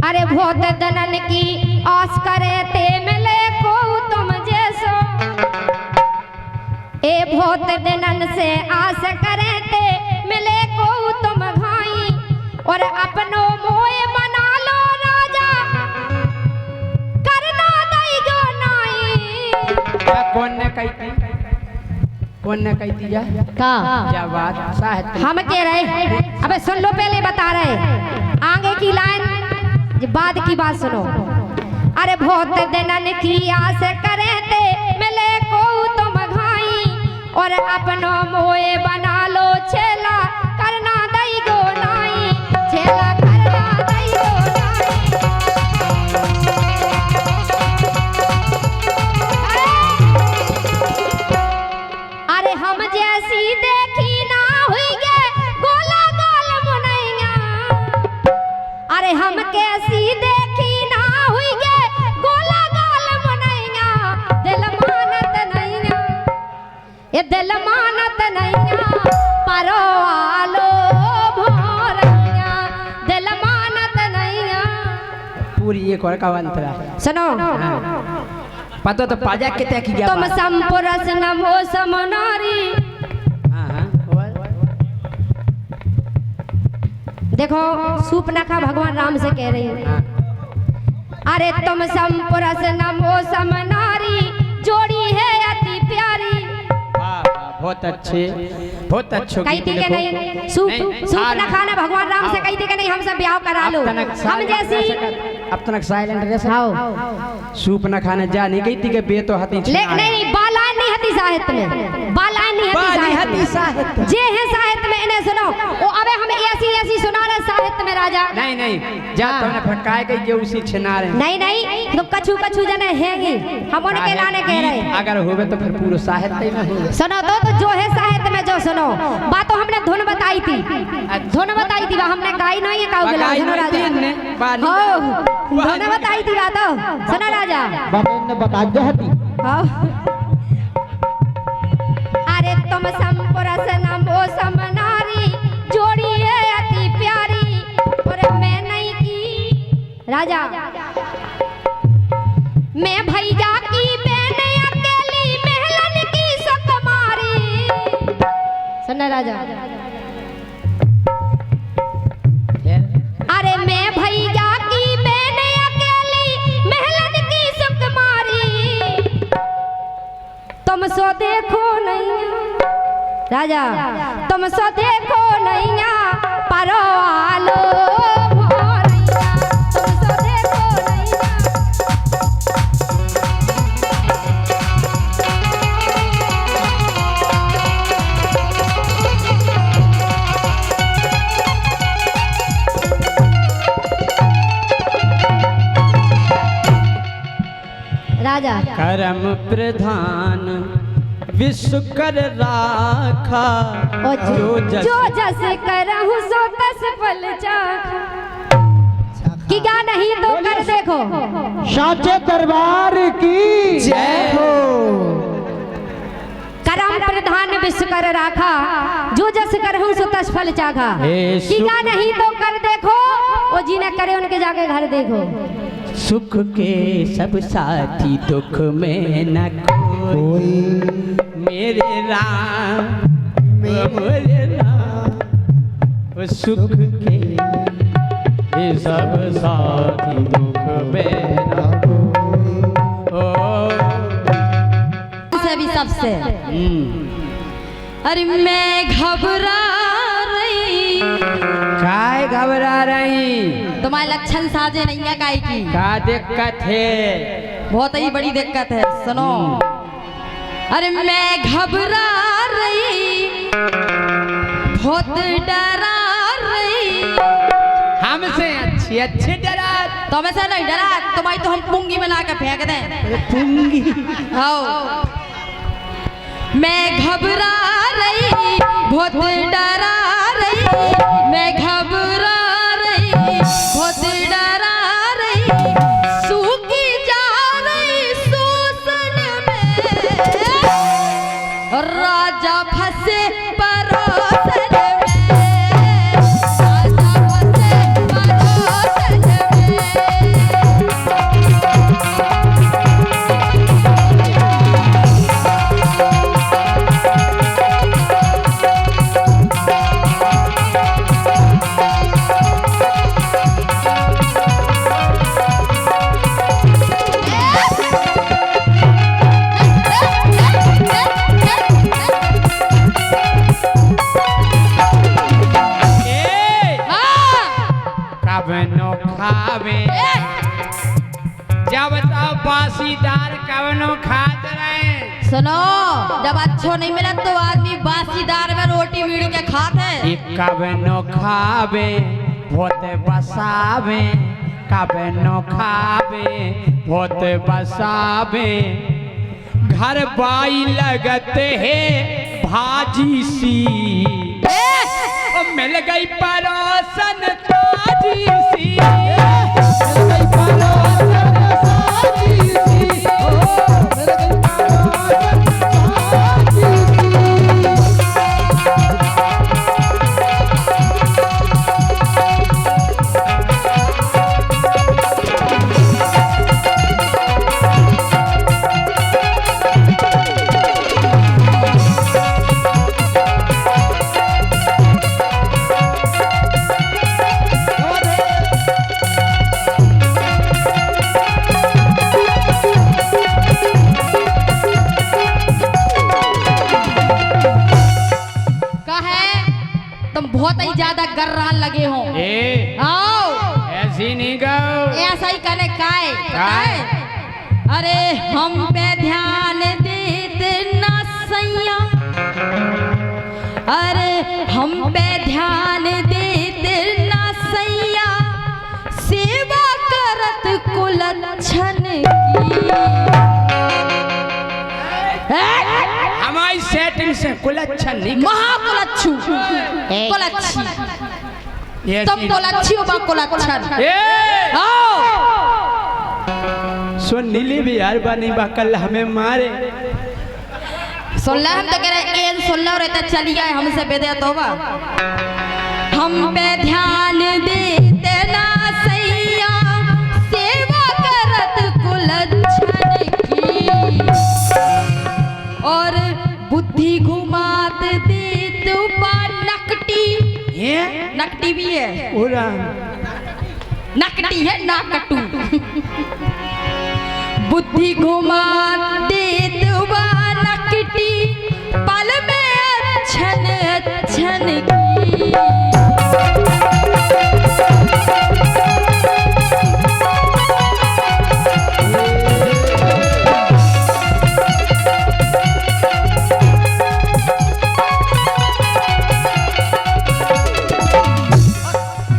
अरे बहुत दिनन की आस करे ते मिले को तुम जैसो ए बहुत दिनन से आस करे ते मिले को तुम घाई और अपनो मोए बना लो राजा करना दई गो नाई कौन ने कही थी का क्या बात साहित्य हम कह रहे अबे सुन लो पहले बता रहे आगे की लाइन बाद की बात सुनो अरे बहुत दिनन की आस करे ते मिले को तुम घाई और अपनो मोए बना लो छेला करना दई गो नाई छेला करना दई गो नाई अरे हम जैसी देखी ना हुई गे गोला गाल मुनैया अरे हम कैसी देखी ना हुई गे गोला गाल मुनैया दिल मानत नैया ये दिल मानत नैया परो आलो भोरैया दिल मानत नैया पूरी एक और का अंतरा सुनो पता तो पाजा के तय किया तुम संपुरस नमो समनारी देखो सूपनखा भगवान राम से कह रही हूँ अरे तुम संपुरस नमो समनारी जोड़ी है अति प्यारी बहुत अच्छे बहुत अच्छे कही थी कि नहीं सूपनखा ने भगवान राम से कही थी कि नहीं हमसे ब्याह करा लो हम जैसी अब तक साइलेंट रह आओ सूप न खाने जा नहीं गई थी कि बे तो हती नहीं बालान नहीं हती साहित्य में बालान नहीं हती साहित्य जे है साहित्य में इन्हें सुनो वो अबे हमें ऐसी सुना रहे साहित्य में राजा नहीं जा तुमने फटकाए गई के उसी छिना रहे नहीं तो कछु जने हैगी हम उनके लाने कह रहे अगर होवे तो फिर पूरा साहित्य में होवे सुनो तो जो है साहित्य में जो सुनो बात तो हमने धुन बताई थी हमने गाई नहीं है काऊ गिला सुनो राजा धुन बताई थी बात सुनो राजा ने बता दे हती अरे तुम संपुरस नमो समनारी जोड़ी है अति प्यारी और मैं नहीं की राजा मैं भैया की बहन अकेली महलन की सुकुमारी सुन राजा अरे मैं भैया की बहन अकेली महलन की सुकुमारी तुम सो देखो नहीं राजा तुम सो देखो नैया परो आलो भोरैया तुम सो देखो नैया राजा करम प्रधान विश्व कर राखा जो जस करहु सो तस फल चाखा कि क्या नहीं तो कर देखो साचे दरबार की जय हो करम प्रधान विश्व कर राखा जो जस करहु सो तस फल चाखा कि क्या नहीं तो कर देखो वो जी न करे उनके जाके घर देखो सुख के सब साथी दुख में न कोई मेरे राम मेरे राम सुख के ये सब साथी दुख में न कोई से भी सबसे अरे मैं घबरा रही काय घबरा रही तुम्हारे लक्षण साजे नहीं है काय की का दिक्कत है बहुत ही बड़ी दिक्कत है सुनो अरे मैं घबरा रही बहुत डरा रही हमसे अच्छे डरा तो मैं से नहीं डरा तुम्हारी तो हम पुंगी में ला कर फेंक दें पुंगी हाँ मैं घबरा रही बहुत डरा रही मैं घबरा रही बहुत डरा रही सूखी जा रही शोषण में राजा फंसे परोसे बासीदार कवनो खात रहे। सुनो, जब अच्छो नहीं मिला तो आदमी बासीदार में रोटी वीड़ के खाते हैं। कवनो खावे बहुत बसावे, कवनो खावे बहुत बसावे। घर बाई लगते है भाजी सी, ओ मिल गई परोसन ताजी सी। मिल गई परोसन ताजी सी, ओ मिल गई परोसन ताजी सी। बहुत ही ज्यादा गर्रान लगे हो। आओ ऐसी नहीं गाओ, ऐसा ही कहने का है। अरे हम पे ध्यान देते ना सैया, अरे हम पे ध्यान देते ना सैया, सेवा करत कुलच्छन की। हमारी सेटिंग से कुलच्छन नहीं, महाकुलच्छू कुलच्छी, तुम कुलच्छी हो बा कुलच्छन। आओ सुन नीली भी यार बानी बा कल हमें मारे। सुन ले, हम तो कह रहे एन सुन ले रहता चली गए हमसे बेदे तोबा। हम पे ध्यान देते ना सैया, सेवा करत कुलच्छन की। और बुद्धि घुमात देत बा नकटी, नकटी भी है, नकटी है नाकटू। बुद्धि घुमा देत बा नकटी, पल में अच्छन अच्छन की।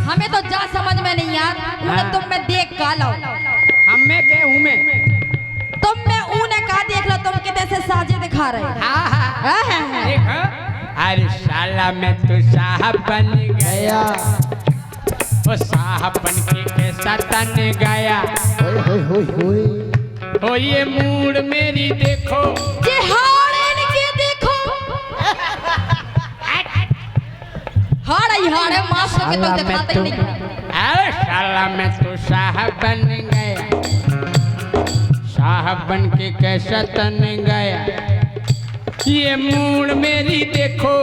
हमें तो जा समझ में नहीं यार, उन्हें तुम में देख का लो। हमें के हूँ मैं, तुम में ऊने का देख लो, तुम कितने से साजे दिखा रहे। देखो अरे साला मैं तो साहब बन गया, ओ साहब बन के कैसा तन गया। ओ ये मूड मेरी देखो, ये हाड़न के देखो, हाड़ माफ के तो दिखाते ही नहीं। अरे साला मैं तो साहब बन गया, साहब बन के कैसा तन गया। ये मूड मेरी देखो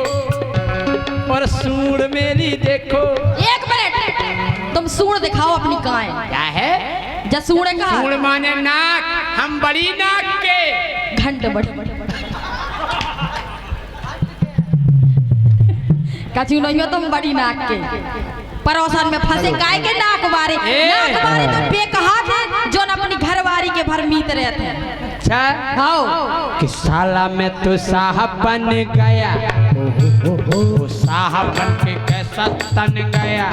और सूंड मेरी देखो। एक मिनट, तुम सूंड दिखाओ अपनी कहाँ है। क्या है? जा सूंड का सूंड माने नाक, हम बड़ी नाक के। घंट बड़ी कचू नहीं हो तुम बड़ी नाक के, परोसन में फंसे काय के नाक बारे। नाक बारे तो बेकहा थे जो अपनी घरवारी के भर मीत रहते हैं। अच्छा आओ कि साला मैं तो साहब बन गया, ओ साहब बन के कैसा तन गया।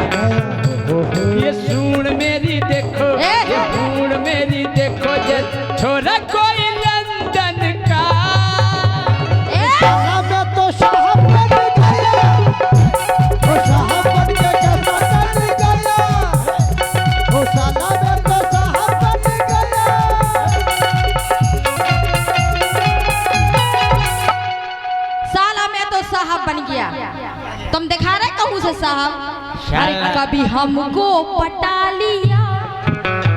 ये सूंड मेरी देखो, ये सूंड मेरी देखो, जे छोरा कोई लंदन का। मैं तो साहब बन गया, ओ साहब बन के कैसा तन गया, ओ साला मैं तो साहब बन गया। साला मैं तो साहब बन गया, तुम दिखा रहे कहूँ से साहब। अरे कभी हमको पटा लिया,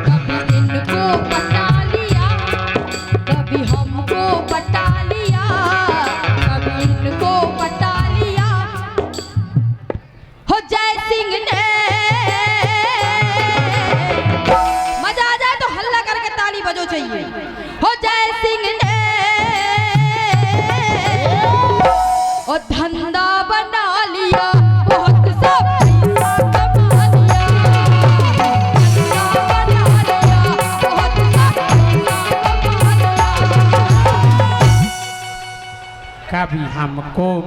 कभी इनको पटा लिया, कभी हमको पटा लिया, कभी इनको पटा लिया। हो जय सिंह ने, मजा आ जाए तो हल्ला करके ताली बजो चाहिए। हो जय सिंह ने और धंधा बना लिया, बहुत सा पैसा कमा लिया। धंधा बना लिया, बहुत सा पैसा कमा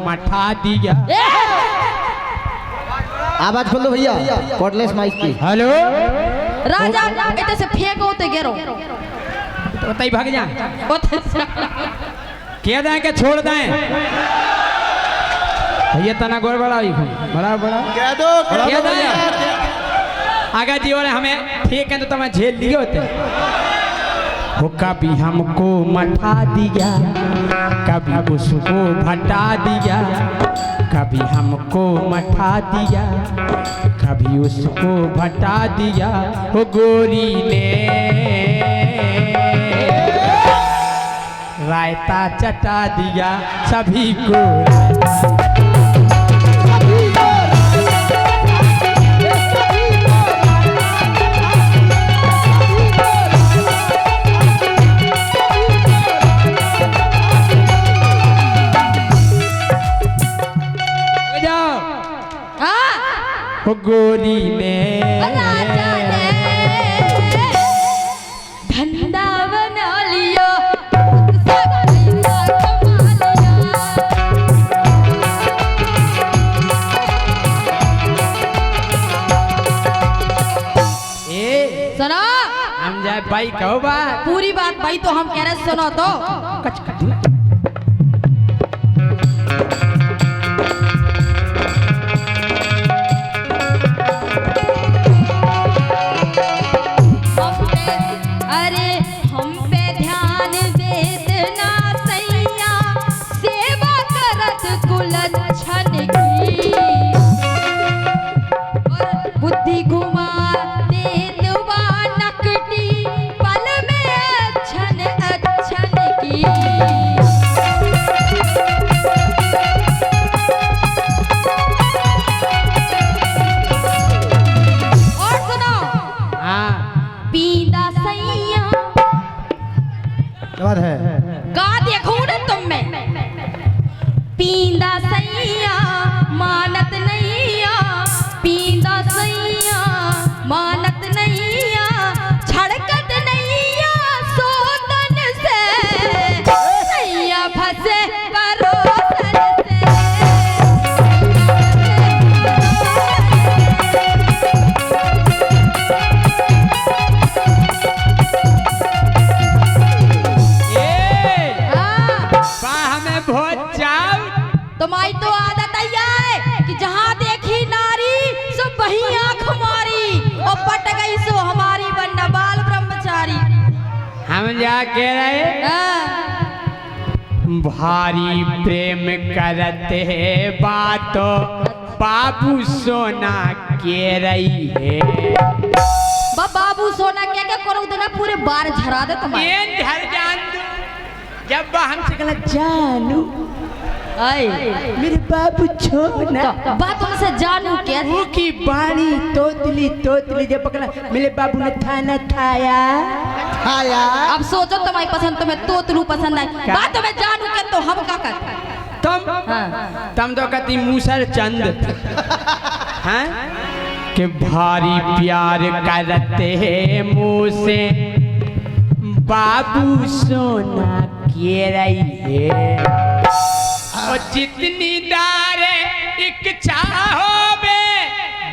मठा दिया। आवाज खोल दो भैया, कॉर्डलेस माइक की। हेलो राजा इतने से फेंको ते गिरो तो तई भाग जा क्या दें के छोड़ दें भैया तना गोर बड़ा बड़ा बड़ा कह दो क्या दें आगे जी वाले हमें ठीक है तो तुम्हें झेल लिए होते वो कभी हमको मठा दिया कभी उसको भटा दिया कभी हमको मठा दिया कभी उसको भटा दिया वो गोरी ने रायता चटा दिया सभी को गोरी ने राजा ने धंधा बना लिया सब पैसा कमा लिया। ए सुनो हम जाए भाई कहो बात पूरी बात भाई तो हम कह रहे सुनो तो कच कच अरे हम पे ध्यान देना सैया सेवा करत कुलच्छन की और बुद्धि घुमा देत वा नकटी पल में अच्छन अच्छन की। और सुनो हाँ पीदा सैया क्या बात है? का देखूं ना तुम में पीदा सैया मानत नैया पीदा सैया मानत नैया छड़कत नैया सोतन से सैया फंसे करो तो माई तो आदत है कि जहाँ देखी नारी सब वही आंख मारी और पट गई सो हमारी बनना बाल ब्रह्मचारी। हम जा कह रहे भारी प्रेम करते हैं बातों बाबू सोना के रही है बाबू सोना क्या क्या करो देना पूरे बार झरा दे तुम्हारे ये धर जान दो जब हमसे कहला जानू मेरे बाबू छोना तो बात उनसे जानू क्या वो की बाणी तोतली जब पकड़ा मेरे बाबू ने थाना थाया आया अब सोचो तुम्हारी पसंद तुम्हें तोतलू पसंद है बात तुम्हें जानू क्या तो हम क्या कर तुम तो कहती मूसल चंद हैं कि भारी प्यार करते हैं मुँह से बाबू सोना के रही है और जितनी दारे इच्छा हो बे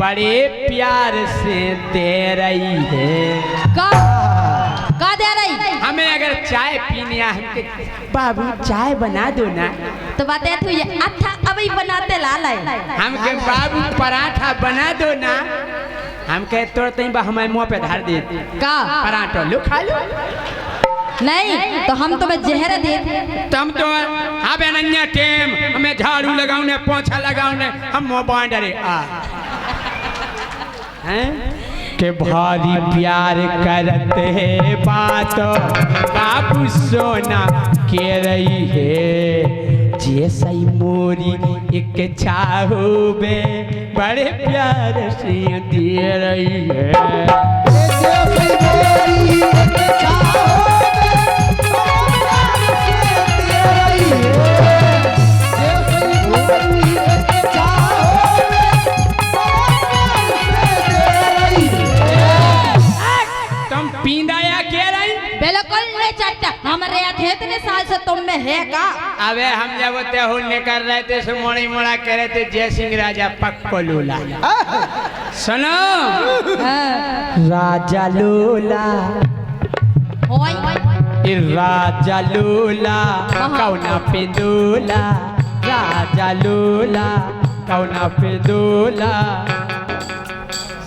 बड़े प्यार से दे रही है का दे रही हमें अगर चाय पीनी है हमके बाबू चाय बना दो ना तो बातें तू ये अच्छा अभी बनाते ला लाए हमके बाबू पराठा बना दो ना हम कहे तुरंत ही हमारे मुंह पे धार दे का पराठा लो खा लो नहीं तो हम तुम्हें जहर दे तुम तो हाँ बेनन्या टेम हमें झाड़ू लगाओ ने पोछा लगाओ ने हम मोबाइल डरे हैं के भारी प्यार करते हैं बात बाबू सोना के रही है जैसा ही मोरी एक चाहो बे बड़े प्यार से दे रही है बिल्कुल नहीं चट्टा हमारे इतने साल से तुम में है है का? अबे हम जब होते हो निकल रहे थे सो मोड़ी मोड़ा कह रहे थे जय सिंह राजा पक्को लूला। सुनो राजा लूला होय राजा लूला कौना पे दूला, राजा लूला कौना पे दूला।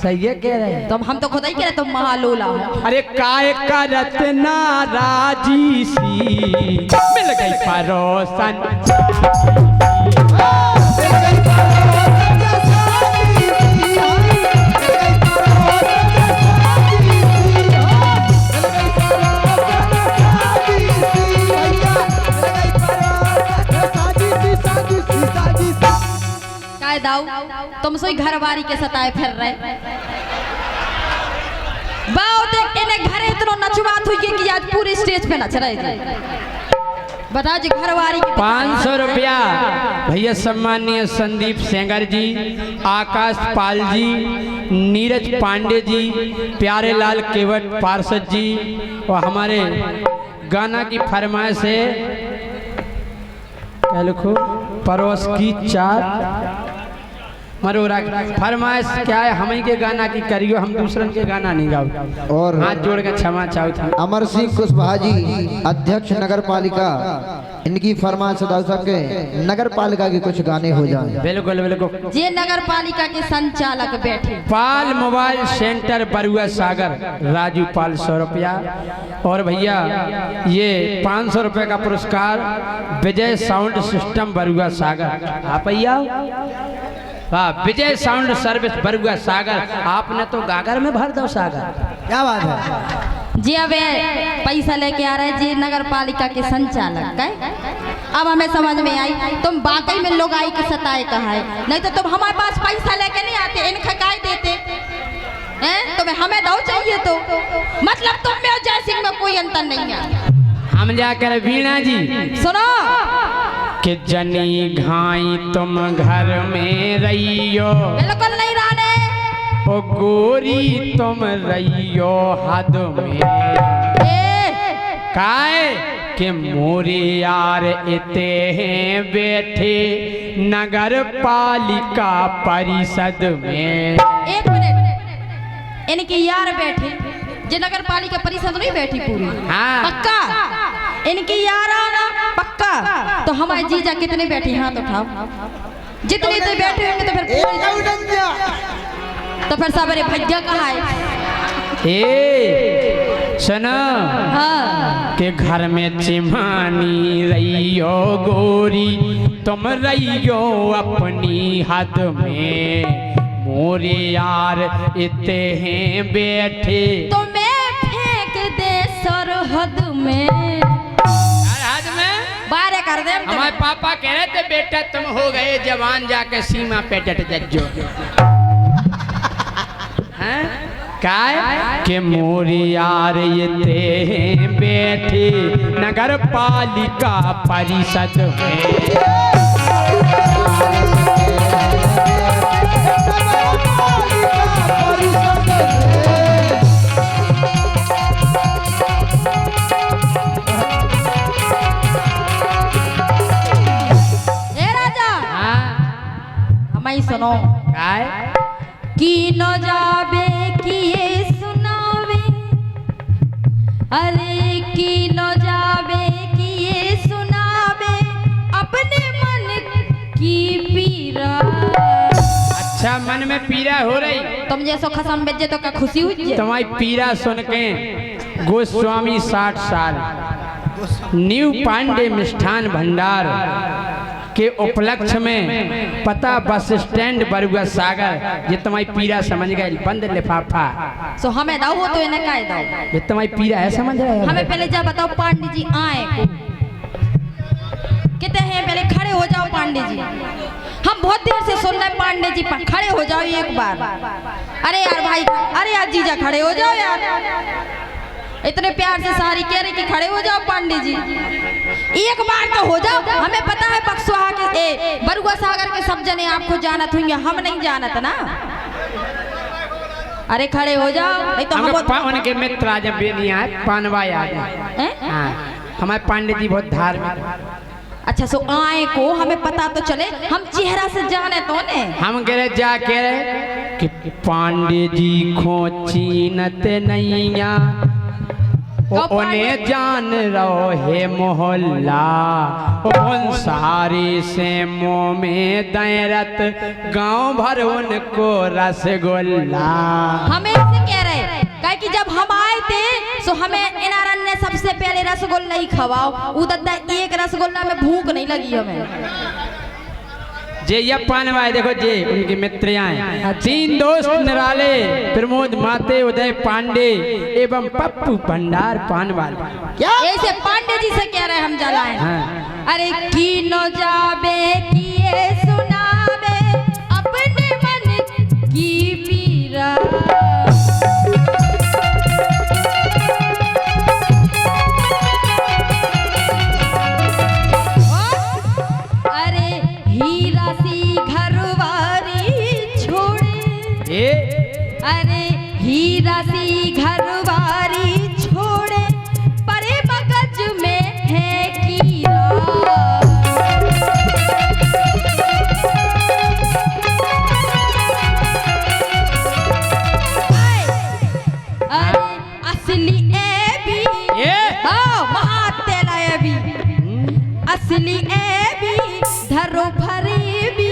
सही है कह रहे हैं। तो हम तो खुद ही कह रहे तुम महालोला हो। अरे काय का रत्ना राजी सी मिल गई परोसन। दाऊ तुम सोई घरवारी के सताए फिर रहे बाऊ देख इन्हें घरे इतना नचवात हुई है कि आज पूरी स्टेज पे नच रहे थे। बता जी घरवारी के 500 रुपया भैया सम्मानीय संदीप सेंगर जी, आकाश पाल जी, नीरज पांडे जी, प्यारे लाल केवट पार्षद जी और हमारे गाना की फरमाइश है क्या लिखो परोस की चार मरोरा फरमाइश क्या है हमें के गाना की करियो, हम दूसरन के गाना नहीं गाओ। और हाथ जोड़ के क्षमा चाहूँ था। अमर सिंह कुशवाहा जी अध्यक्ष नगर पालिका, इनकी फरमाइश दाऊ साहब के नगर पालिका के कुछ गाने हो जाए। बिल्कुल बिल्कुल। ये नगर पालिका के संचालक बैठे पाल मोबाइल सेंटर बरुआ सागर राजू पाल 100 रुपया और भैया ये 500 रुपये का पुरस्कार विजय साउंड सिस्टम बरुआ सागर। आप भैया वाह विजय साउंड सर्विस बरुआ सागर, आपने तो गागर में भर दो सागर। क्या बात है जी। अब पैसा लेके आ रहे जी नगर पालिका के संचालक है। अब हमें समझ में आई तुम वाकई में लोग आई के सताए कहा है, नहीं तो तुम हमारे पास पैसा लेके नहीं आते, इनका काय देते हैं। तुम्हें हमें दो चाहिए तो मतलब तुम में और जय सिंह में कोई अंतर नहीं है। हम जाकर वीणा जी सुनो कि जनी घाई तुम घर में रहियो, बिल्कुल नहीं राने ओ गोरी तुम रहियो हद में काय के मोरे यार इते हैं बैठे नगर पालिका परिषद में। एक मिनट, इनके यार बैठे जे नगर पालिका परिषद नहीं बैठी पूरी। हाँ। पक्का इनकी यार आना पक्का। तो हमारे जीजा कितने बैठे हाथ उठाओ, जितने तो बैठे होंगे तो फिर सबरे भैया कहा है। ए सुनो हाँ। के घर में चिमानी रहियो गोरी तुम रहियो अपनी हद में, मोरे यार इते हैं बैठे तो मैं फेंक दे सरहद में, सरहद में बारे कर दे। हमारे पापा कह रहे थे बेटा तुम हो गए जवान जाके सीमा पे डट जज्जो। काय के मोरे यार इते हैं बैठे नगर पालिका परिषद में। सुनो काय की न जाबे किए सुनावे, अरे की न जाबे किए सुनावे अपने मन की पीरा। अच्छा मन में पीड़ा हो रही, तुम जैसो खसम बेजे तो क्या खुशी हुई? तुम्हारी पीड़ा सुन के गोस्वामी 60 साल न्यू पांडे मिष्ठान भंडार के उपलक्ष्य में पता बस स्टैंड बरुआ सागर ये तुम्हारी पीड़ा समझ गए। बंद लिफाफा सो हमें दाओ तो इन्हें काय दाओ, ये तुम्हारी पीड़ा है समझ रहे हो। हमें पहले जा बताओ पांडे जी आए कितने हैं, पहले खड़े हो जाओ पांडे जी। हम बहुत देर से सुन रहे पांडे जी खड़े हो जाओ एक बार। अरे यार भाई, अरे यार जीजा खड़े हो जाओ यार, इतने प्यार से सारी कह रही कि खड़े हो जाओ पांडे जी, एक बार तो हो जाओ। हमें पता है बक्सुहा के बरुआ सागर के सब जने आपको जानत होंगे, हम नहीं जानत ना। अरे खड़े हो जाओ, नहीं तो हम उनके मित्र आज बेनिया पानवा याद है। हमारे पांडे जी बहुत धार्मिक। अच्छा सो आए को हमें पता तो चले, हम चेहरा से जाने तो ने। हम कह रहे जा कह रहे कि पांडे जी खो चीनत नैया उन्हें जान रहो है मोहल्ला उन सारे से मुँह में दैरत गांव भर उनको रसगुल्ला। हमें से कह रहे कहे कि जब हम आए थे सो हमें इनारन ने सबसे पहले रसगुल्ला ही खवाओ। उदद्दा एक रसगुल्ला में भूख नहीं लगी हमें। जे ये पान वाले देखो जे उनके मित्र आए, 3 दोस्त निराले प्रमोद माते उदय पांडे एवं पप्पू भंडार पान वाले। ऐसे पांडे जी से कह रहे हम जलाए। हाँ। अरे की नो जाबे किए सुनाबे अपने मन की पीरा। अरे हीरा सी घरवारी छोड़े, अरे हीरा सी घरवारी छोड़े परे मगज में है कीड़ा। अरे असली एबी महातेला एबी असली एबी धरो फरेबी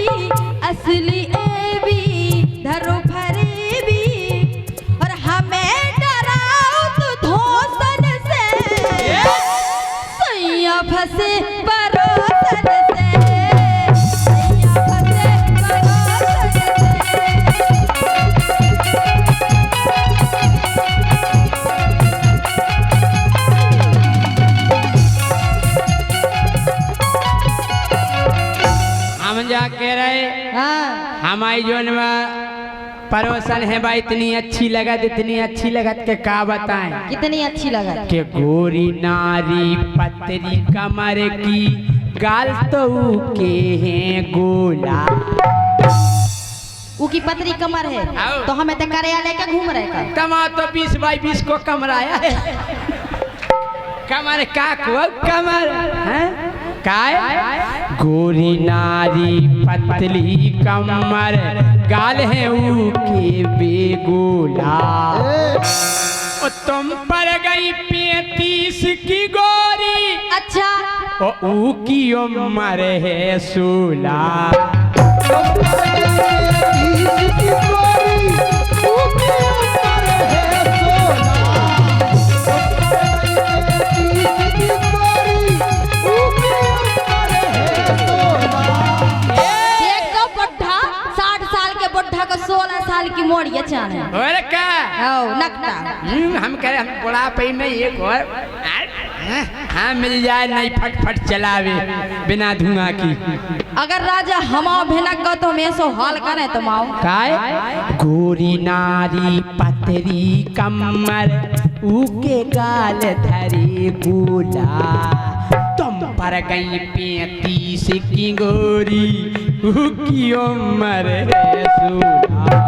असली एबी धरो फरेबी। और हमें डराओ तो धोसन से सैया फंसे परोसन से सैया फंसे परोसन से। हम जा कह रहे हाँ हमारी जोन में परोसन है भाई इतनी अच्छी लगत इतनी अच्छी लगत के का बताएं कितनी अच्छी लगा। के गोरी नारी पतरी कमर की गाल तो के हैं गोला। ऊ की पतरी कमर है आओ। तो हमें तो कार्यालय का घूम रहे का। तमा तो 20 बाई 20 को कमराया है। कमर का को कमर हैं काय गोरी नारी पतली कमर गाल है ऊ के बेगोला। ओ तुम पर गई 35 की गोरी अच्छा ओ ऊ की उम्र है 16। देखो बुढ़ा 60 साल के बुढ़ा को 16 साल की मोड़िए चाहे और क्या ओ नकटा। हम कह रहे हम बुढ़ापे में एक और हाँ मिल जाए नहीं फट फट चलावे बिना धुआं की। अगर राजा हमाओ भिनक गो तो मैं सो हाल करे तो माओ काय गोरी नारी पतरी कमर ऊके गाल धरी गोला। तुम पर गई 35 की गोरी ऊकी उम्र है 16।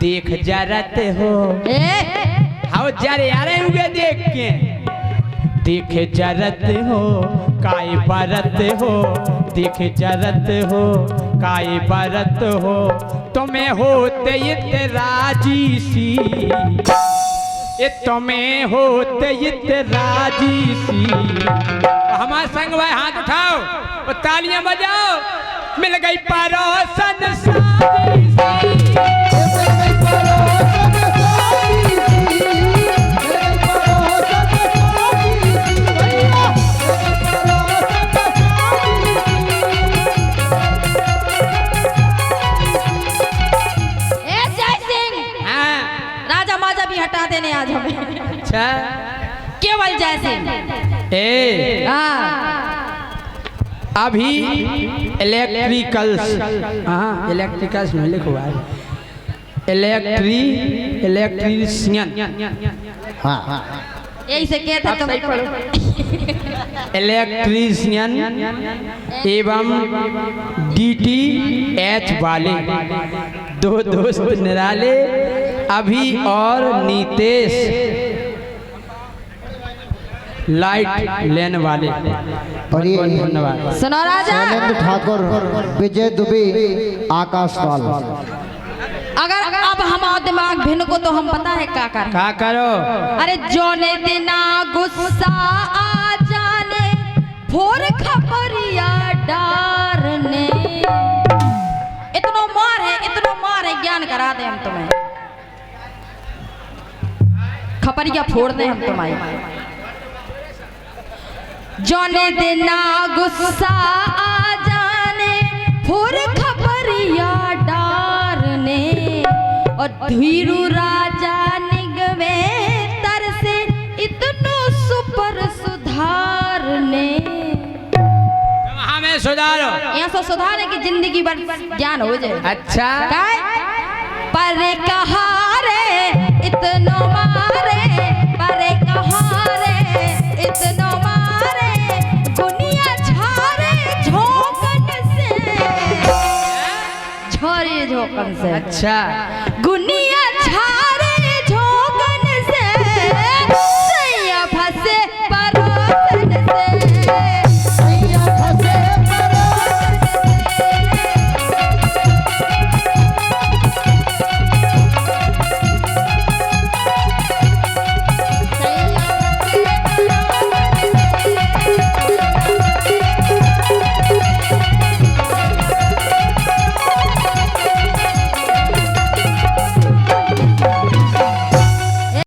देख जरत हो हाउ जरे यारे हुए देख के देख जरत हो काय बरत हो देख जरत हो काय बरत हो तुम्हें होते ये राजी सी ये तुम्हें होते ये राजी सी। हमारे संग भाई हाथ उठाओ और तालियां बजाओ मिल गई परोसन साजी सी। हटा देने आज हमें। अच्छा केवल जैसे ए अभी इलेक्ट्रिकल्स हाँ इलेक्ट्रिकल्स में लिखो इलेक्ट्रिशियन हाँ हाँ यही से कहते तुम इलेक्ट्रीशियन एवं DTH वाले दो दोस्त निराले अभी और नीतेश लाइट लेने वाले। और ये धन्यवाद। सुनो राजा, शैलेंद्र ठाकुर, विजय दुबे, आकाश पाल। अगर अब हमारा दिमाग भिन्न को तो हम पता है क्या कर। क्या करो? अरे जोने दिना गुस्सा आ जाने फोर खपरिया डारने। इतनो मार है ज्ञान करा दे हम तुम्हें, खपरिया फोड़ दे हम तुम्हारी। जोने दिना गुस्सा आ जाने फोर खपरिया डारने। और धीरू राजा निगवे तरसे इतनो सुपर सुधारने। हमें सुधारो, यहाँ से सुधारे की जिंदगी भर ज्ञान हो जाए। अच्छा काय? पर कहा रे इतनो मारे, पर कहा रे इतनो मारे, दुनिया झारे झोंकन से, झारे झोंकन से। अच्छा गुनिया झारे